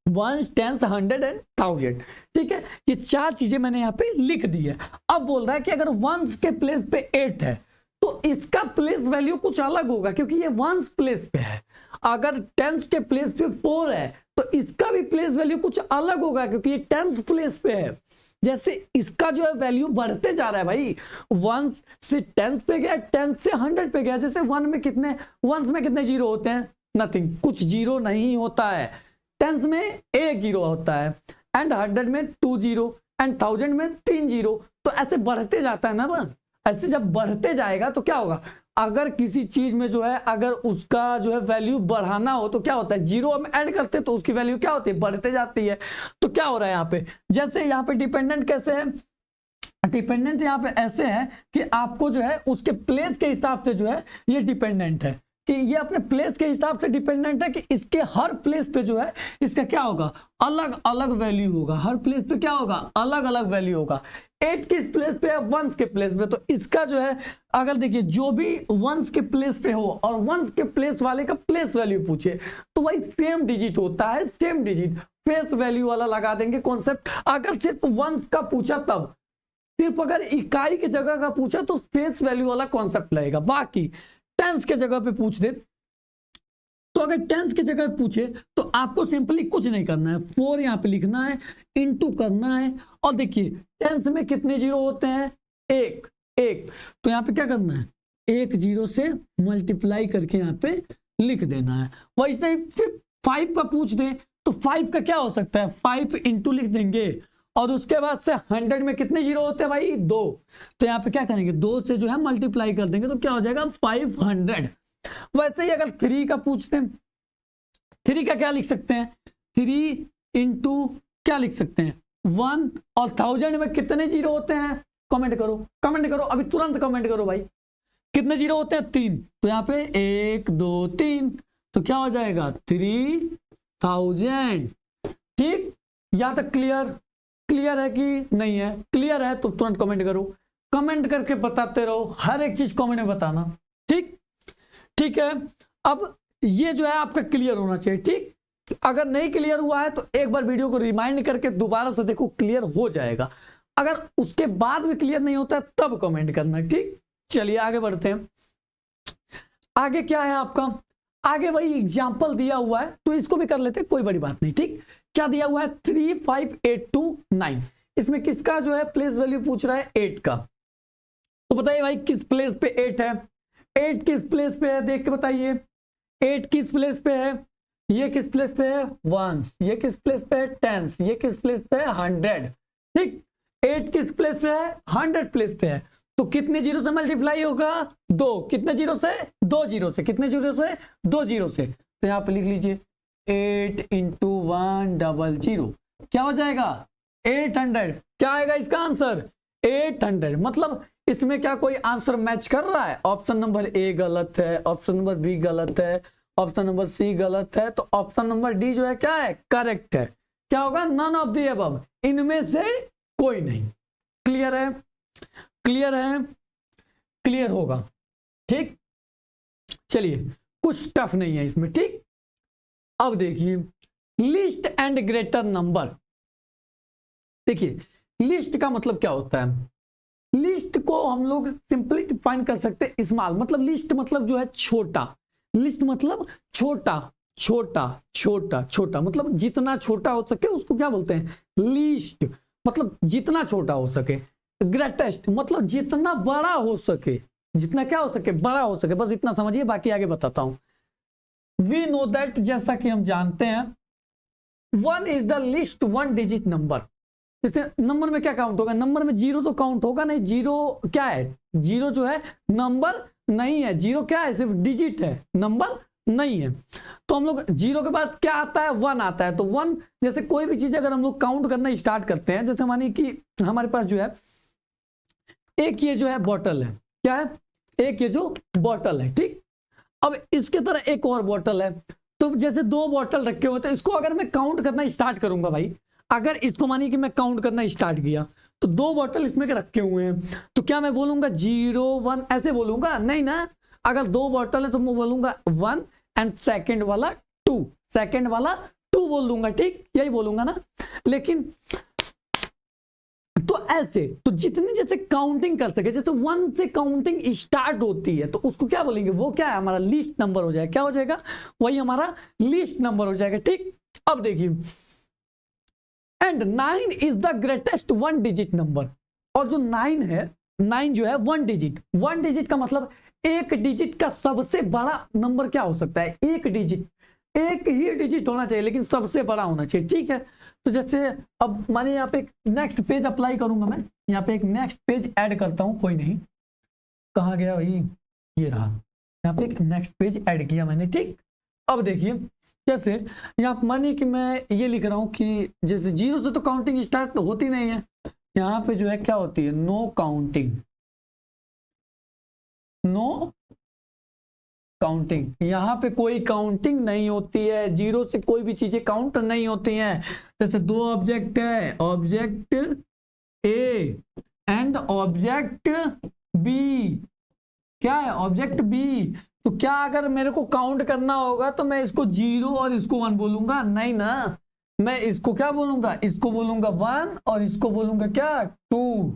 ones, tens, hundred and thousand. ठीक है, ये चार चीजें मैंने यहाँ पे लिख दी है। अब बोल रहा है कि अगर वंस के प्लेस पे 8 है तो इसका प्लेस वैल्यू कुछ अलग होगा, क्योंकि ये वंस प्लेस पे है। अगर टेंस के प्लेस पे 4 है तो इसका भी प्लेस वैल्यू कुछ अलग होगा, क्योंकि ये टेंस प्लेस पे है। जैसे इसका जो है वैल्यू बढ़ते जा रहा है भाई, वंस से टेंस पे गया, टेंस से 100 पे गया। जैसे वंस में कितने जीरो होते हैं, नथिंग, कुछ जीरो नहीं होता है। टेंस में 1 जीरो होता है, एंड 100 में 2 जीरो, एंड 1000 में 3 जीरो। तो ऐसे बढ़ते जाता है ना बस। ऐसे जब बढ़ते जाएगा तो क्या होगा, अगर किसी चीज में जो है अगर उसका जो है वैल्यू बढ़ाना हो तो क्या होता है, जीरो हम ऐड करते हैं तो उसकी वैल्यू क्या होती है, बढ़ते जाती है। तो क्या हो रहा है यहाँ पे, जैसे यहाँ पे डिपेंडेंट कैसे है, डिपेंडेंट यहाँ पे ऐसे है कि आपको जो है उसके प्लेस के हिसाब से जो है ये डिपेंडेंट है, कि ये अपने प्लेस के हिसाब से डिपेंडेंट है, कि इसके हर प्लेस पे जो है इसका क्या होगा, अलग अलग वैल्यू होगा। हर प्लेस पे क्या होगा, अलग अलग वैल्यू होगा। 8 किस प्लेस पे है, वंस के प्लेस पे। तो इसका जो है अगर देखिए जो भी वंस के प्लेस पे हो और वंस के प्लेस वाले का प्लेस वैल्यू पूछे तो वही सेम डिजिट होता है, सेम डिजिट। फेस वैल्यू वाला लगा देंगे कॉन्सेप्ट। अगर सिर्फ वंस का पूछा तब, सिर्फ अगर इकाई की जगह का पूछा तो फेस वैल्यू वाला कॉन्सेप्ट लगेगा। बाकी टेंस के जगह पे पूछ दे तो अगर टेंस की जगह पूछे तो आपको सिंपली कुछ नहीं करना है, 4 यहाँ पे लिखना है, इनटू करना है। और देखिए टेंस में कितने जीरो होते हैं, एक, तो यहाँ पे क्या करना है, 1 जीरो से मल्टीप्लाई करके यहाँ पे लिख देना है। वैसे ही फिर 5 का पूछ दे तो 5 का क्या हो सकता है, 5 इंटू लिख देंगे, और उसके बाद से 100 में कितने जीरो होते हैं भाई, 2। तो यहाँ पे क्या करेंगे, 2 से जो है मल्टीप्लाई कर देंगे तो क्या हो जाएगा 500। वैसे ही अगर 3 का पूछते हैं, 3 का क्या लिख सकते हैं, 3 इंटू क्या लिख सकते हैं 1, और 1000 में कितने जीरो होते हैं, कमेंट करो, कमेंट करो, अभी तुरंत कमेंट करो भाई, कितने जीरो होते हैं, 3। तो यहाँ पे 1 2 3, तो क्या हो जाएगा 3000। ठीक, यहाँ तक क्लियर है कि नहीं है, क्लियर है तो तुरंत कमेंट करो, कमेंट करके बताते रहो, हर एक चीज कमेंट में बताना। ठीक है, अब ये जो है आपका क्लियर होना चाहिए। ठीक, अगर नहीं क्लियर हुआ है तो एक बार वीडियो को रिमाइंड करके दोबारा से देखो, क्लियर हो जाएगा। अगर उसके बाद भी क्लियर नहीं होता है तब कमेंट करना। ठीक, चलिए आगे बढ़ते हैं। आगे क्या है आपका, आगे वही एग्जाम्पल दिया हुआ है तो इसको भी कर लेते हैं, कोई बड़ी बात नहीं। ठीक, क्या दिया हुआ है 35829, इसमें किसका जो है प्लेस वैल्यू पूछ रहा है, 8 का। तो बताइए भाई किस प्लेस पे 8 है, 8 किस प्लेस पे है, देख के बताइए 8 किस प्लेस पे है, ये किस प्लेस पे है, वंस, ये किस प्लेस पे है, टेंस, ये किस प्लेस पे है, 100। ठीक, 8 किस प्लेस पे है, 100 प्लेस पे है। तो कितने जीरो से मल्टीप्लाई होगा, 2, कितने जीरो से, 2 जीरो से, कितने जीरो से, 2 जीरो से। तो यहाँ पे लिख लीजिए 8 इंटू 100, क्या हो जाएगा 800। क्या आएगा इसका आंसर, 800। मतलब इसमें क्या कोई आंसर मैच कर रहा है, ऑप्शन नंबर ए गलत है, ऑप्शन नंबर बी गलत है, ऑप्शन नंबर सी गलत है, तो ऑप्शन नंबर डी जो है क्या है, करेक्ट है। क्या होगा, नन ऑफ द अबव, इनमें से कोई नहीं। क्लियर है, क्लियर है, क्लियर होगा। ठीक, चलिए कुछ टफ नहीं है इसमें। ठीक, अब देखिए लिस्ट एंड ग्रेटर नंबर। देखिए लिस्ट का मतलब क्या होता है, लिस्ट को हम लोग सिंपली डिफाइन कर सकते हैं स्मॉल, मतलब लिस्ट मतलब जो है छोटा, लिस्ट मतलब छोटा छोटा छोटा छोटा, मतलब जितना छोटा हो सके उसको क्या बोलते हैं, लिस्ट, मतलब जितना छोटा हो सके। ग्रेटेस्ट मतलब जितना बड़ा हो सके, जितना क्या हो सके, बड़ा हो सके, बस इतना समझिए, बाकी आगे बताता हूं। वी नो दैट, जैसा कि हम जानते हैं, 1 is the least 1 digit number. जैसे नंबर में क्या काउंट होगा, नंबर में जीरो तो काउंट होगा नहीं, जीरो क्या है, जीरो जो है नंबर नहीं है, जीरो क्या है, सिर्फ डिजिट है, नंबर नहीं है। तो हम लोग जीरो के बाद क्या आता है, 1 आता है। तो 1 जैसे कोई भी चीज अगर हम लोग काउंट करना स्टार्ट करते हैं, जैसे मानिए कि हमारे पास जो है एक ये जो है बॉटल है, क्या है, एक ये जो बॉटल है, ठीक। अब इसके तरह एक और बॉटल है, तो जैसे 2 बॉटल रखे हुए, तो इसको अगर मैं काउंट करना स्टार्ट करूंगा भाई, अगर इसको मानिए कि मैं काउंट करना स्टार्ट किया, तो 2 बॉटल इसमें के रखे हुए हैं, तो क्या मैं बोलूंगा 0 1 ऐसे बोलूंगा, नहीं ना। अगर 2 बॉटल है तो मैं बोलूंगा 1 एंड सेकंड वाला 2, सेकंड वाला 2 बोल दूंगा, ठीक, यही बोलूंगा ना। लेकिन तो ऐसे, तो जितनी जैसे काउंटिंग कर सके, जैसे 1 से काउंटिंग स्टार्ट होती है, तो उसको क्या बोलेंगे, वो क्या है, हमारा लीस्ट नंबर हो जाएगा, क्या हो जाएगा, वही हमारा लीस्ट नंबर हो जाएगा, ठीक। अब देखिए, and 9 is the greatest 1 digit number, और जो 9 है, 9 जो है 1 डिजिट, 1 डिजिट का मतलब एक डिजिट का सबसे बड़ा नंबर क्या हो सकता है, एक डिजिट, एक ही डिजिट होना चाहिए, लेकिन सबसे बड़ा होना चाहिए, ठीक है। तो जैसे अब मानिए यहाँ पे एक नेक्स्ट पेज अप्लाई करूंगा, मैं यहाँ पे एक नेक्स्ट पेज ऐड करता हूं, कोई नहीं, कहाँ गया भाई, ये रहा, यहाँ पे एक नेक्स्ट पेज ऐड किया मैंने, ठीक। अब देखिए, जैसे यहाँ मानिए कि मैं ये लिख रहा हूं कि जैसे 0 से तो काउंटिंग स्टार्ट होती नहीं है, यहाँ पे जो है क्या होती है, नो काउंटिंग, नो काउंटिंग, यहाँ पे कोई काउंटिंग नहीं होती है, 0 से कोई भी चीजें काउंट नहीं होती हैं। जैसे 2 ऑब्जेक्ट है, object A and object B, क्या है, ऑब्जेक्ट बी, तो क्या अगर मेरे को काउंट करना होगा तो मैं इसको 0 और इसको 1 बोलूंगा, नहीं ना, मैं इसको क्या बोलूंगा, इसको बोलूंगा 1 और इसको बोलूंगा क्या, 2,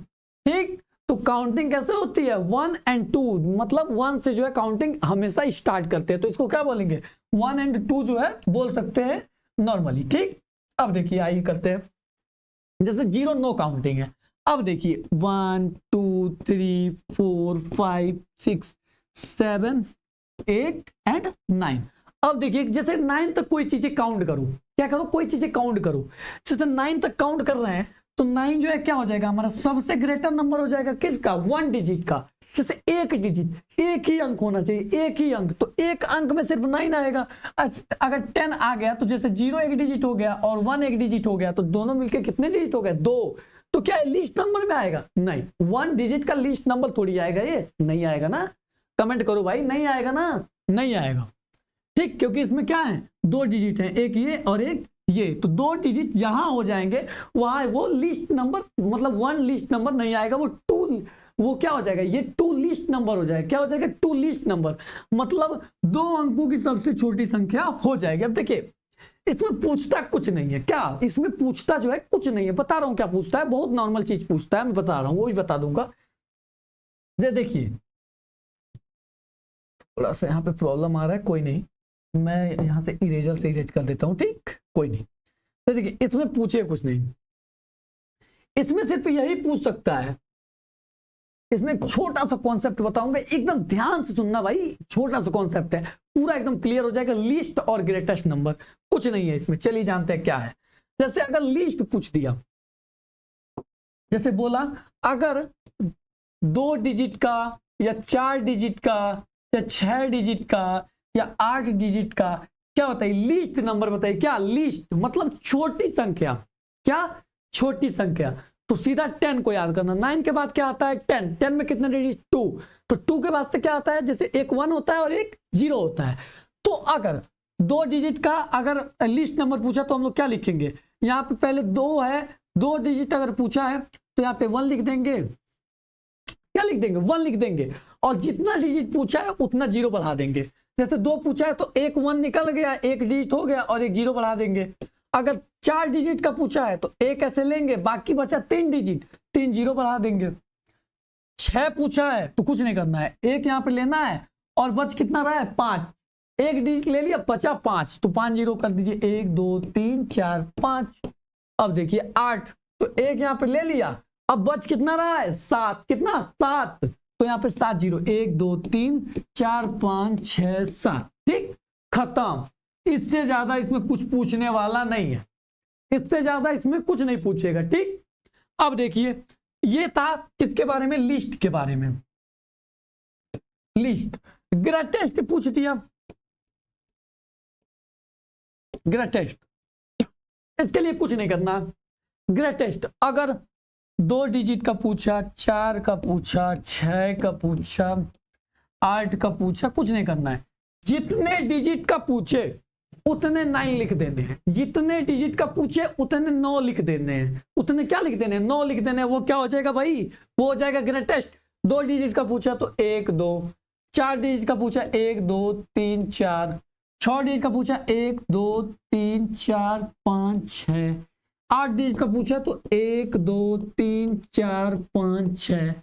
ठीक। तो काउंटिंग कैसे होती है, 1 एंड 2, मतलब 1 से जो है काउंटिंग हमेशा स्टार्ट करते हैं, तो इसको क्या बोलेंगे, 1 एंड 2 जो है बोल सकते हैं नॉर्मली, ठीक। अब देखिए आइए करते हैं, जैसे 0 नो काउंटिंग है, अब देखिए 1 2 3 4 5 6 7 8 एंड 9। अब देखिए जैसे 9 तक कोई चीजें काउंट करो, क्या करो, कोई चीजें काउंट करो, जैसे 9 तक काउंट कर रहे हैं, तो 9 जो है क्या हो जाएगा, हमारा सबसे ग्रेटर नंबर हो जाएगा, किसका, 1 डिजिट का। जैसे एक डिजिट, एक ही अंक होना चाहिए, एक ही अंक, तो एक अंक में सिर्फ 9 आएगा। अगर 10 आ गया तो जैसे 0 एक डिजिट हो गया और 1 एक डिजिट हो गया, तो दोनों मिलके कितने डिजिट हो गए, 2। तो क्या लिस्ट नंबर में आएगा, नहीं, 1 डिजिट का लिस्ट नंबर थोड़ी आएगा, ये नहीं आएगा ना, कमेंट करो भाई, नहीं आएगा ना, नहीं आएगा, ठीक, क्योंकि इसमें क्या है, 2 डिजिट है, एक ये और एक ये, तो 2 डिजिट यहां हो जाएंगे, वहां वो लिस्ट नंबर, मतलब 1 लिस्ट नंबर नहीं आएगा, वो 2, वो क्या हो जाएगा, ये 2 लिस्ट नंबर हो जाएगा, क्या हो जाएगा, 2 लिस्ट नंबर, मतलब 2 अंकों की सबसे छोटी संख्या हो जाएगी। अब देखिए इसमें पूछता कुछ नहीं है, क्या इसमें पूछता जो है कुछ नहीं है, बता रहा हूं क्या पूछता है, बहुत नॉर्मल चीज पूछता है, मैं बता रहा हूं, वो भी बता दूंगा। देखिए थोड़ा सा यहाँ पे प्रॉब्लम आ रहा है, कोई नहीं, मैं यहां से इरेजर से इरेज कर देता हूं, ठीक, कोई नहीं। तो देखिए इसमें पूछे कुछ नहीं, इसमें सिर्फ यही पूछ सकता है, इसमें एक छोटा सा कॉन्सेप्ट बताऊंगा, एकदम ध्यान से सुनना भाई, छोटा सा कॉन्सेप्ट है, पूरा एकदम क्लियर हो जाएगा, लिस्ट और ग्रेटेस्ट नंबर, कुछ नहीं है इसमें, चलिए जानते हैं क्या है। जैसे अगर लिस्ट पूछ दिया, जैसे बोला अगर 2 डिजिट का या 4 डिजिट का या 6 डिजिट का या 8 डिजिट का, क्या बताइए, लिस्ट नंबर बताइए, क्या लिस्ट मतलब छोटी संख्या, क्या छोटी संख्या, तो सीधा 10 को याद करना, 9 के बाद क्या आता है 10, 10 में कितने डिजिट, 2, तो 2 के बाद से क्या आता है, जैसे एक 1 होता है और एक 0 होता है। तो अगर 2 डिजिट का अगर लिस्ट नंबर पूछा तो हम लोग क्या लिखेंगे, यहाँ पे पहले 2 है, 2 डिजिट अगर पूछा है तो यहाँ पे 1 लिख देंगे, क्या लिख देंगे, 1 लिख देंगे, और जितना डिजिट पूछा है उतना 0 बढ़ा देंगे। जैसे 2 पूछा है तो एक 1 निकल गया, एक डिजिट हो गया और एक 0 बढ़ा देंगे। अगर 4 डिजिट का पूछा है तो एक ऐसे लेंगे, बाकी बचा 3 डिजिट, 3 0 बढ़ा देंगे। 6 पूछा है तो कुछ नहीं करना है, एक यहाँ पे लेना है और बच कितना रहा है 5, एक डिजिट ले लिया, बचा 5, तो 5 0 कर दीजिए, 1 2 3 4 5। अब देखिए 8, तो एक यहाँ पे ले लिया अब बच कितना रहा है 7, कितना 7, तो यहाँ पे 7 जीरो, 1 2 3 4 5 6 7, ठीक, खत्म। इससे ज्यादा इसमें कुछ पूछने वाला नहीं है, इससे ज्यादा इसमें कुछ नहीं पूछेगा, ठीक। अब देखिए ये था किसके बारे में, लिस्ट के बारे में, लिस्ट। ग्रेटेस्ट पूछ दिया, ग्रेटेस्ट, इसके लिए कुछ नहीं करना। ग्रेटेस्ट अगर 2 डिजिट का पूछा, 4 का पूछा, 6 का पूछा, 8 का पूछा, कुछ नहीं करना है। जितने डिजिट का पूछे उतने 9 लिख देने हैं, जितने डिजिट का पूछे उतने 9 लिख देने हैं, उतने क्या लिख देने हैं, 9 लिख देने हैं। वो क्या हो जाएगा भाई, वो हो जाएगा ग्रेटेस्ट। 2 डिजिट का पूछा तो 1 2, 4 डिजिट का पूछा 1 2 3 4, 6 डिजिट का पूछा 1 2 3 4 5 6, 8 डिजिट का पूछा तो 1 2 3 4 5 6।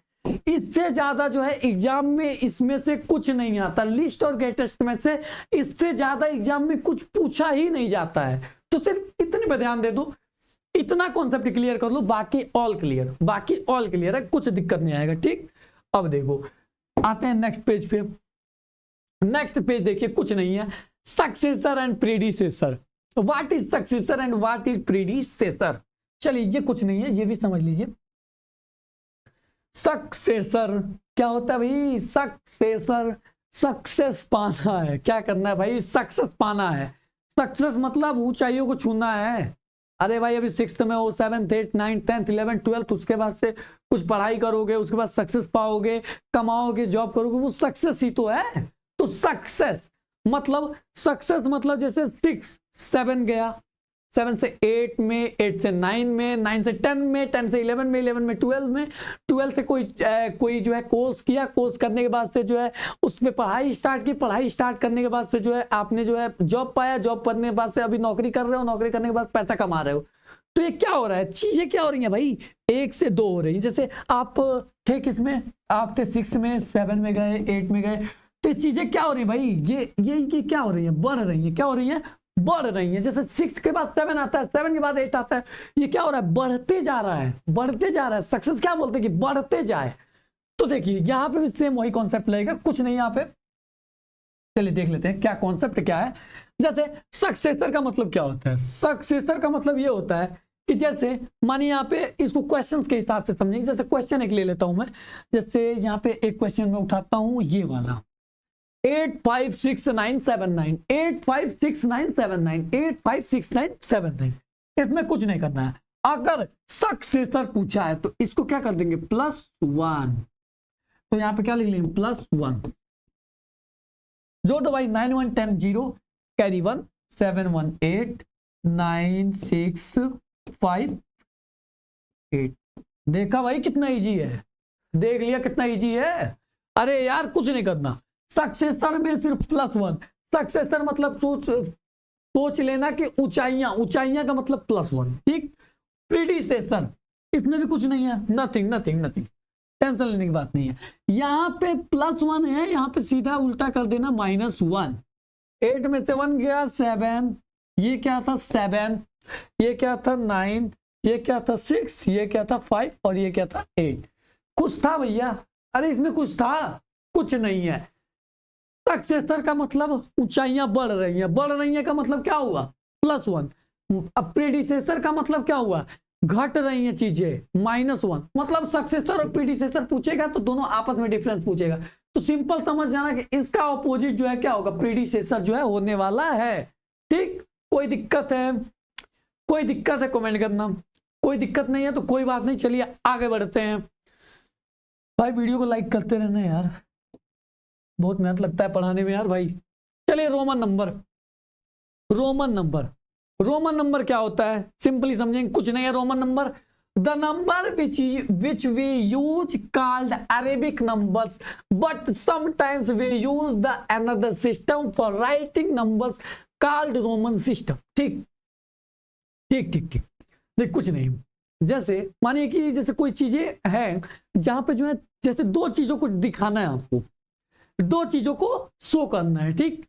इससे ज्यादा जो है एग्जाम में इसमें से कुछ नहीं आता, लिस्ट और ग्रेटेस्ट में से इससे ज्यादा एग्जाम में कुछ पूछा ही नहीं जाता है। तो सिर्फ इतने पे ध्यान दे दो, इतना कॉन्सेप्ट क्लियर कर लो, बाकी ऑल क्लियर, बाकी ऑल क्लियर है, कुछ दिक्कत नहीं आएगा, ठीक। अब देखो आते हैं नेक्स्ट पेज पे। नेक्स्ट पेज देखिए, कुछ नहीं है, successor and predecessor. What is successor and what is predecessor, चलिए ये कुछ नहीं है, ये भी समझ लीजिए। सक्सेसर क्या होता है भाई, सक्सेसर सक्सेस पाना है, क्या करना है भाई, सक्सेस पाना है। सक्सेस मतलब ऊंचाइयों को छूना है। अरे भाई अभी 6th में हो, 7th 8th 9th 10th 11th 12th, उसके बाद से कुछ पढ़ाई करोगे, उसके बाद सक्सेस पाओगे, कमाओगे, जॉब करोगे, वो सक्सेस ही तो है। तो सक्सेस मतलब जैसे 6 7 गया, 7 से 8 में, 8 से 9 में, 9 से 10 में, 10 से 11 में, 11 में 12 में, 12 से कोई जो है कोर्स किया, कोर्स करने के बाद से जो है उसमें पढ़ाई स्टार्ट की, पढ़ाई स्टार्ट करने के बाद से जो है आपने जो है जॉब पाया, जॉब करने के बाद से अभी नौकरी कर रहे हो, नौकरी करने के बाद पैसा कमा रहे हो। तो ये क्या हो रहा है, चीजें क्या हो रही हैं भाई, 1 से 2 हो रही हैं। जैसे आप थे किसमें, आप थे 6 में, 7 में गए, 8 में गए, तो ये चीजें क्या हो रही है भाई, ये क्या हो रही है, बढ़ रही है, क्या हो रही है, बढ़ रही है। जैसे 6 के बाद 7 आता है, 7 के बाद 8 आता है, ये क्या हो रहा है, बढ़ते जा रहा है, बढ़ते जा रहा है। सक्सेस क्या बोलते हैं कि बढ़ते जाए। तो देखिए यहाँ पे भी सेम वही कॉन्सेप्ट लगेगा, कुछ नहीं यहाँ पे। चलिए देख लेते हैं क्या कॉन्सेप्ट क्या है। जैसे सक्सेसर का मतलब क्या होता है, सक्सेसर का मतलब ये होता है कि जैसे मानिए यहाँ पे इसको क्वेश्चंस के हिसाब से समझेंगे। जैसे क्वेश्चन एक ले लेता हूं मैं, जैसे यहाँ पे एक क्वेश्चन में उठाता हूं ये वाला, 856979, 856979, 856979, इसमें कुछ नहीं करना है। अगर सक्सेसर पूछा है तो इसको क्या कर देंगे, +1। तो यहां पे क्या लिख लेंगे, +1। जोड़ दो भाई, 9 1 10 0 कैरी 1 7 1 8 9 6 5 8। देखा भाई कितना इजी है, देख लिया कितना इजी है। अरे यार कुछ नहीं करना, सक्सेसर में सिर्फ +1। सक्सेसर मतलब सोच लेना कि ऊंचाइयां का मतलब +1, ठीक। प्रीडिसेसर इसमें भी कुछ नहीं है, नथिंग, टेंशन लेने की बात नहीं है। यहाँ पे +1 है, यहाँ पे सीधा उल्टा कर देना -1। 8 में से 1 गया 7, ये क्या था 7, ये क्या था 9, ये क्या था 6, ये क्या था 5 और ये क्या था 8। कुछ था भैया, अरे इसमें कुछ था, कुछ नहीं है। सक्सेसर का मतलब ऊंचाइयां बढ़ रही हैं का मतलब क्या हुआ, +1। अब प्रीडिसेसर का मतलब क्या हुआ, घट रही हैं चीजें, -1। मतलब सक्सेसर और प्रीडिसेसर पूछेगा तो दोनों आपस में डिफरेंस पूछेगा। तो सिंपल समझ जाना कि इसका ऑपोजिट जो है क्या होगा, प्रीडिसेसर जो है होने वाला है, ठीक। कोई दिक्कत है कमेंट करना, कोई दिक्कत नहीं है तो कोई बात नहीं, चलिए आगे बढ़ते हैं। भाई वीडियो को लाइक करते रहना यार, बहुत मेहनत लगता है पढ़ाने में यार भाई। चलिए रोमन नंबर क्या होता है, सिंपली समझेंगे, कुछ नहीं है। Roman number, the number which we use called Arabic numbers, but sometimes we use the another system for writing numbers called Roman system, ठीक। देख कुछ नहीं, जैसे मानिए कि जैसे कोई चीजें हैं जहां पे जो है जैसे 2 चीजों को दिखाना है, आपको 2 चीजों को शो करना है, ठीक।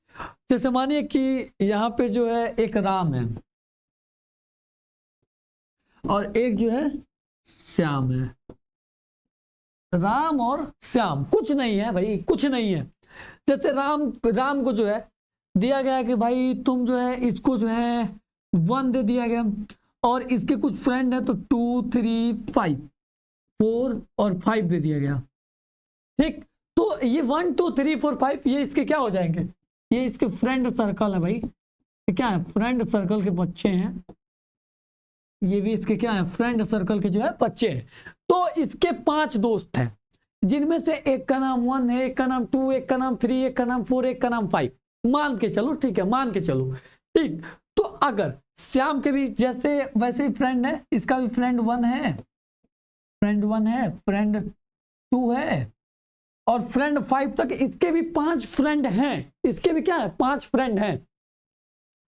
जैसे मानिए कि यहां पे जो है एक राम है और एक जो है श्याम है, राम और श्याम, कुछ नहीं है भाई, कुछ नहीं है। जैसे राम को जो है दिया गया कि भाई तुम जो है इसको जो है 1 दे दिया गया, और इसके कुछ फ्रेंड है तो 2 3 5 4 और 5 दे दिया गया। ठीक, तो ये 1 2 3 4 5 ये इसके क्या हो जाएंगे, ये इसके फ्रेंड सर्कल है भाई, ये क्या है, फ्रेंड सर्कल के बच्चे हैं, ये भी इसके क्या है, फ्रेंड सर्कल के जो है बच्चे हैं। तो इसके 5 दोस्त हैं, जिनमें से एक का नाम 1 है, एक का नाम 2, एक का नाम 3, एक का नाम 4, एक का नाम 5, मान के चलो, ठीक है, मान के चलो। ठीक, तो अगर श्याम के भी जैसे वैसे ही फ्रेंड है, इसका भी फ्रेंड 1 है, फ्रेंड 1 है, फ्रेंड 2 है, और फ्रेंड 5 तक इसके भी 5 फ्रेंड हैं, इसके भी क्या है, 5 फ्रेंड हैं।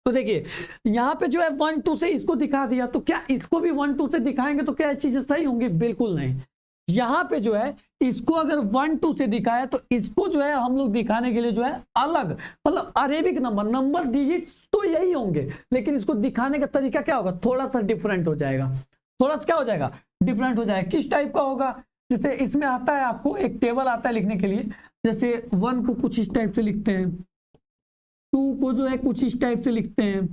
तो देखिए यहाँ पे जो है 1 2 से इसको दिखा दिया, तो क्या इसको भी 1 2 से दिखाएंगे तो क्या चीजें सही होंगी, बिल्कुल नहीं। यहाँ पे जो है इसको अगर 1 2 से दिखाया तो इसको जो है हम लोग दिखाने के लिए जो है अलग, मतलब अरेबिक नंबर डिजिट तो यही होंगे, लेकिन इसको दिखाने का तरीका क्या होगा, थोड़ा सा डिफरेंट हो जाएगा, थोड़ा सा क्या हो जाएगा, डिफरेंट हो जाएगा। किस टाइप का होगा, जैसे इसमें आता है आपको एक टेबल आता है लिखने के लिए, जैसे 1 को कुछ इस टाइप से लिखते हैं, 2 को जो है कुछ इस टाइप से लिखते हैं,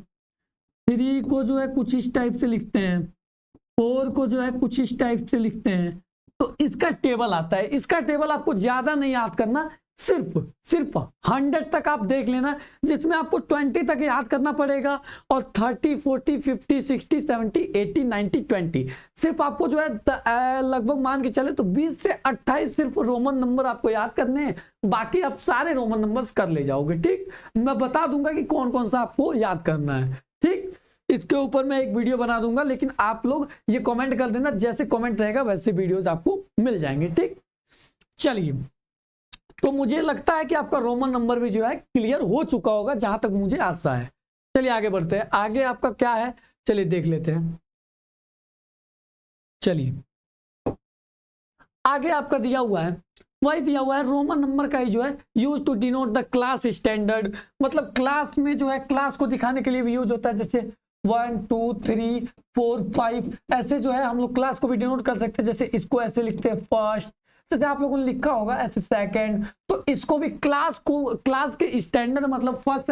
3 को जो है कुछ इस टाइप से लिखते हैं, 4 को जो है कुछ इस टाइप से लिखते हैं। तो इसका टेबल आता है, इसका टेबल आपको ज्यादा नहीं याद करना, सिर्फ 100 तक आप देख लेना, जिसमें आपको 20 तक याद करना पड़ेगा, और 30 40 50 60 70 80 90 20 सिर्फ आपको जो है लगभग मान के चले तो 20 से 28 सिर्फ रोमन नंबर आपको याद करने हैं, बाकी आप सारे रोमन नंबर्स कर ले जाओगे। ठीक, मैं बता दूंगा कि कौन कौन सा आपको याद करना है। ठीक, इसके ऊपर मैं एक वीडियो बना दूंगा, लेकिन आप लोग ये कमेंट कर देना, जैसे कमेंट रहेगा वैसे वीडियोस आपको मिल जाएंगे। ठीक, चलिए, तो मुझे लगता है कि आपका रोमन नंबर भी जो है क्लियर हो चुका होगा, जहां तक मुझे आशा है। चलिए आगे बढ़ते हैं, आगे आपका क्या है, चलिए देख लेते हैं। चलिए आगे आपका दिया हुआ है, वही दिया हुआ है रोमन नंबर का ही जो है use to denote the class standard, मतलब क्लास में जो है क्लास को दिखाने के लिए भी यूज होता है, जैसे 1 2 3 4 5 ऐसे जो है हम लोग क्लास को भी डिनोट कर सकते हैं। जैसे इसको ऐसे लिखते हैं फर्स्ट, जैसे आप लोगों ने लिखा होगा ऐसे सेकंड, तो इसको भी क्लास के स्टैंडर्ड मतलब फर्स्ट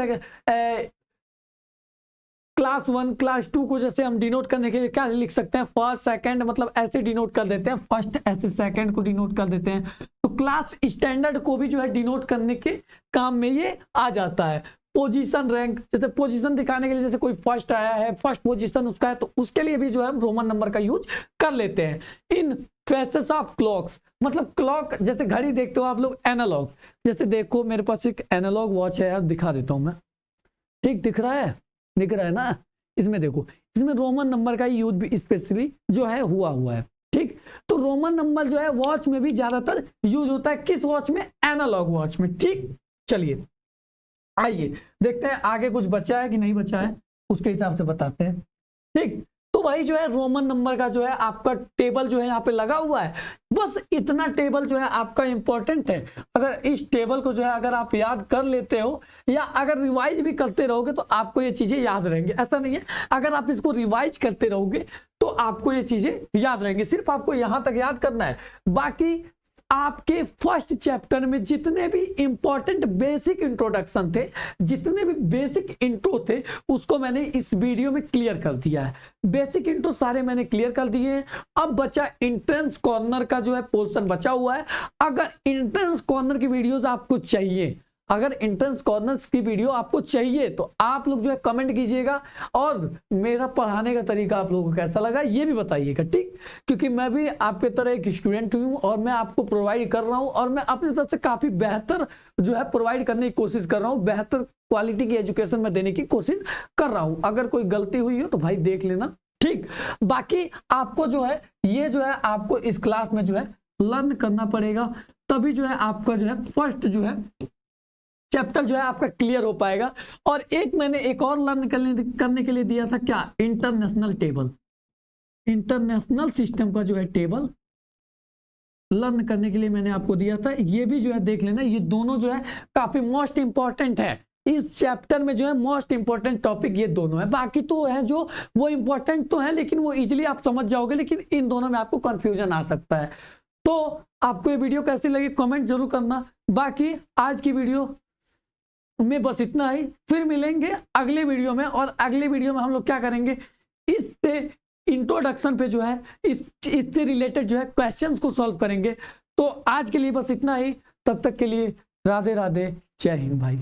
क्लास 1 क्लास 2 को जैसे हम डिनोट करने के लिए क्या लिख सकते हैं, फर्स्ट सेकंड, मतलब ऐसे डिनोट कर देते हैं, फर्स्ट ऐसे सेकंड को डिनोट कर देते हैं। तो क्लास स्टैंडर्ड को भी जो है डिनोट करने के काम में ये आ जाता है। पोजीशन रैंक, जैसे पोजीशन दिखाने के लिए, जैसे कोई फर्स्ट आया है, फर्स्ट पोजीशन उसका है, तो उसके लिए भी जो है हम रोमन नंबर का यूज कर लेते हैं। इन फेसेस ऑफ क्लॉक्स, मतलब क्लॉक जैसे घड़ी देखते हो आप लोग, एनालॉग, जैसे देखो मेरे पास एक एनालॉग वॉच है यार, दिखा देता हूं मैं। ठीक, दिख रहा है ना, इसमें देखो, इसमें रोमन नंबर का यूज भी स्पेशली जो है हुआ है। ठीक, तो रोमन नंबर जो है वॉच में भी ज्यादातर यूज होता है, किस वॉच में, एनालॉग वॉच में। ठीक, चलिए आइए देखते हैं आगे कुछ बचा है कि नहीं बचा है, उसके हिसाब से बताते हैं। ठीक, तो भाई जो है रोमन नंबर का जो है आपका टेबल जो है यहाँ पे लगा हुआ है, बस इतना टेबल जो है आपका इंपॉर्टेंट है। अगर इस टेबल को जो है अगर आप याद कर लेते हो, या अगर रिवाइज भी करते रहोगे तो आपको ये चीजें याद रहेंगी। ऐसा नहीं है, अगर आप इसको रिवाइज करते रहोगे तो आपको ये चीजें याद रहेंगी, सिर्फ आपको यहां तक याद करना है। बाकी आपके फर्स्ट चैप्टर में जितने भी इंपॉर्टेंट बेसिक इंट्रोडक्शन थे, जितने भी बेसिक इंट्रो थे, उसको मैंने इस वीडियो में क्लियर कर दिया है। बेसिक इंट्रो सारे मैंने क्लियर कर दिए हैं। अब बचा एंट्रेंस कॉर्नर का जो है पोर्शन बचा हुआ है। अगर एंट्रेंस कॉर्नर की वीडियोस आपको चाहिए, अगर एंट्रेंस कॉर्नर्स की वीडियो आपको चाहिए तो आप लोग जो है कमेंट कीजिएगा, और मेरा पढ़ाने का तरीका आप लोगों को कैसा लगा ये भी बताइएगा। ठीक, क्योंकि मैं भी आपके तरह एक स्टूडेंट हूँ, और मैं आपको प्रोवाइड कर रहा हूँ, और मैं अपनी तरफ से काफी बेहतर जो है प्रोवाइड करने की कोशिश कर रहा हूँ, बेहतर क्वालिटी की एजुकेशन में देने की कोशिश कर रहा हूँ। अगर कोई गलती हुई हो तो भाई देख लेना। ठीक, बाकी आपको जो है ये जो है आपको इस क्लास में जो है लर्न करना पड़ेगा, तभी जो है आपका जो है फर्स्ट जो है चैप्टर जो है आपका क्लियर हो पाएगा। और एक मैंने एक और लर्न करने के लिए दिया था, क्या, इंटरनेशनल टेबल, इंटरनेशनल सिस्टम का जो है टेबल लर्न करने के लिए मैंने आपको दिया था। ये भी जो है देख लेना, ये दोनों जो है काफी मोस्ट इंपॉर्टेंट है। इस चैप्टर में जो है मोस्ट इंपॉर्टेंट टॉपिक ये दोनों है। बाकी तो है जो वो इंपॉर्टेंट तो है, लेकिन वो इजीली आप समझ जाओगे, लेकिन इन दोनों में आपको कंफ्यूजन आ सकता है। तो आपको ये वीडियो कैसी लगी कमेंट जरूर करना। बाकी आज की वीडियो में बस इतना ही, फिर मिलेंगे अगले वीडियो में। और अगले वीडियो में हम लोग क्या करेंगे, इससे इंट्रोडक्शन पे जो है इससे रिलेटेड जो है क्वेश्चंस को सॉल्व करेंगे। तो आज के लिए बस इतना ही, तब तक के लिए राधे राधे, जय हिंद भाई।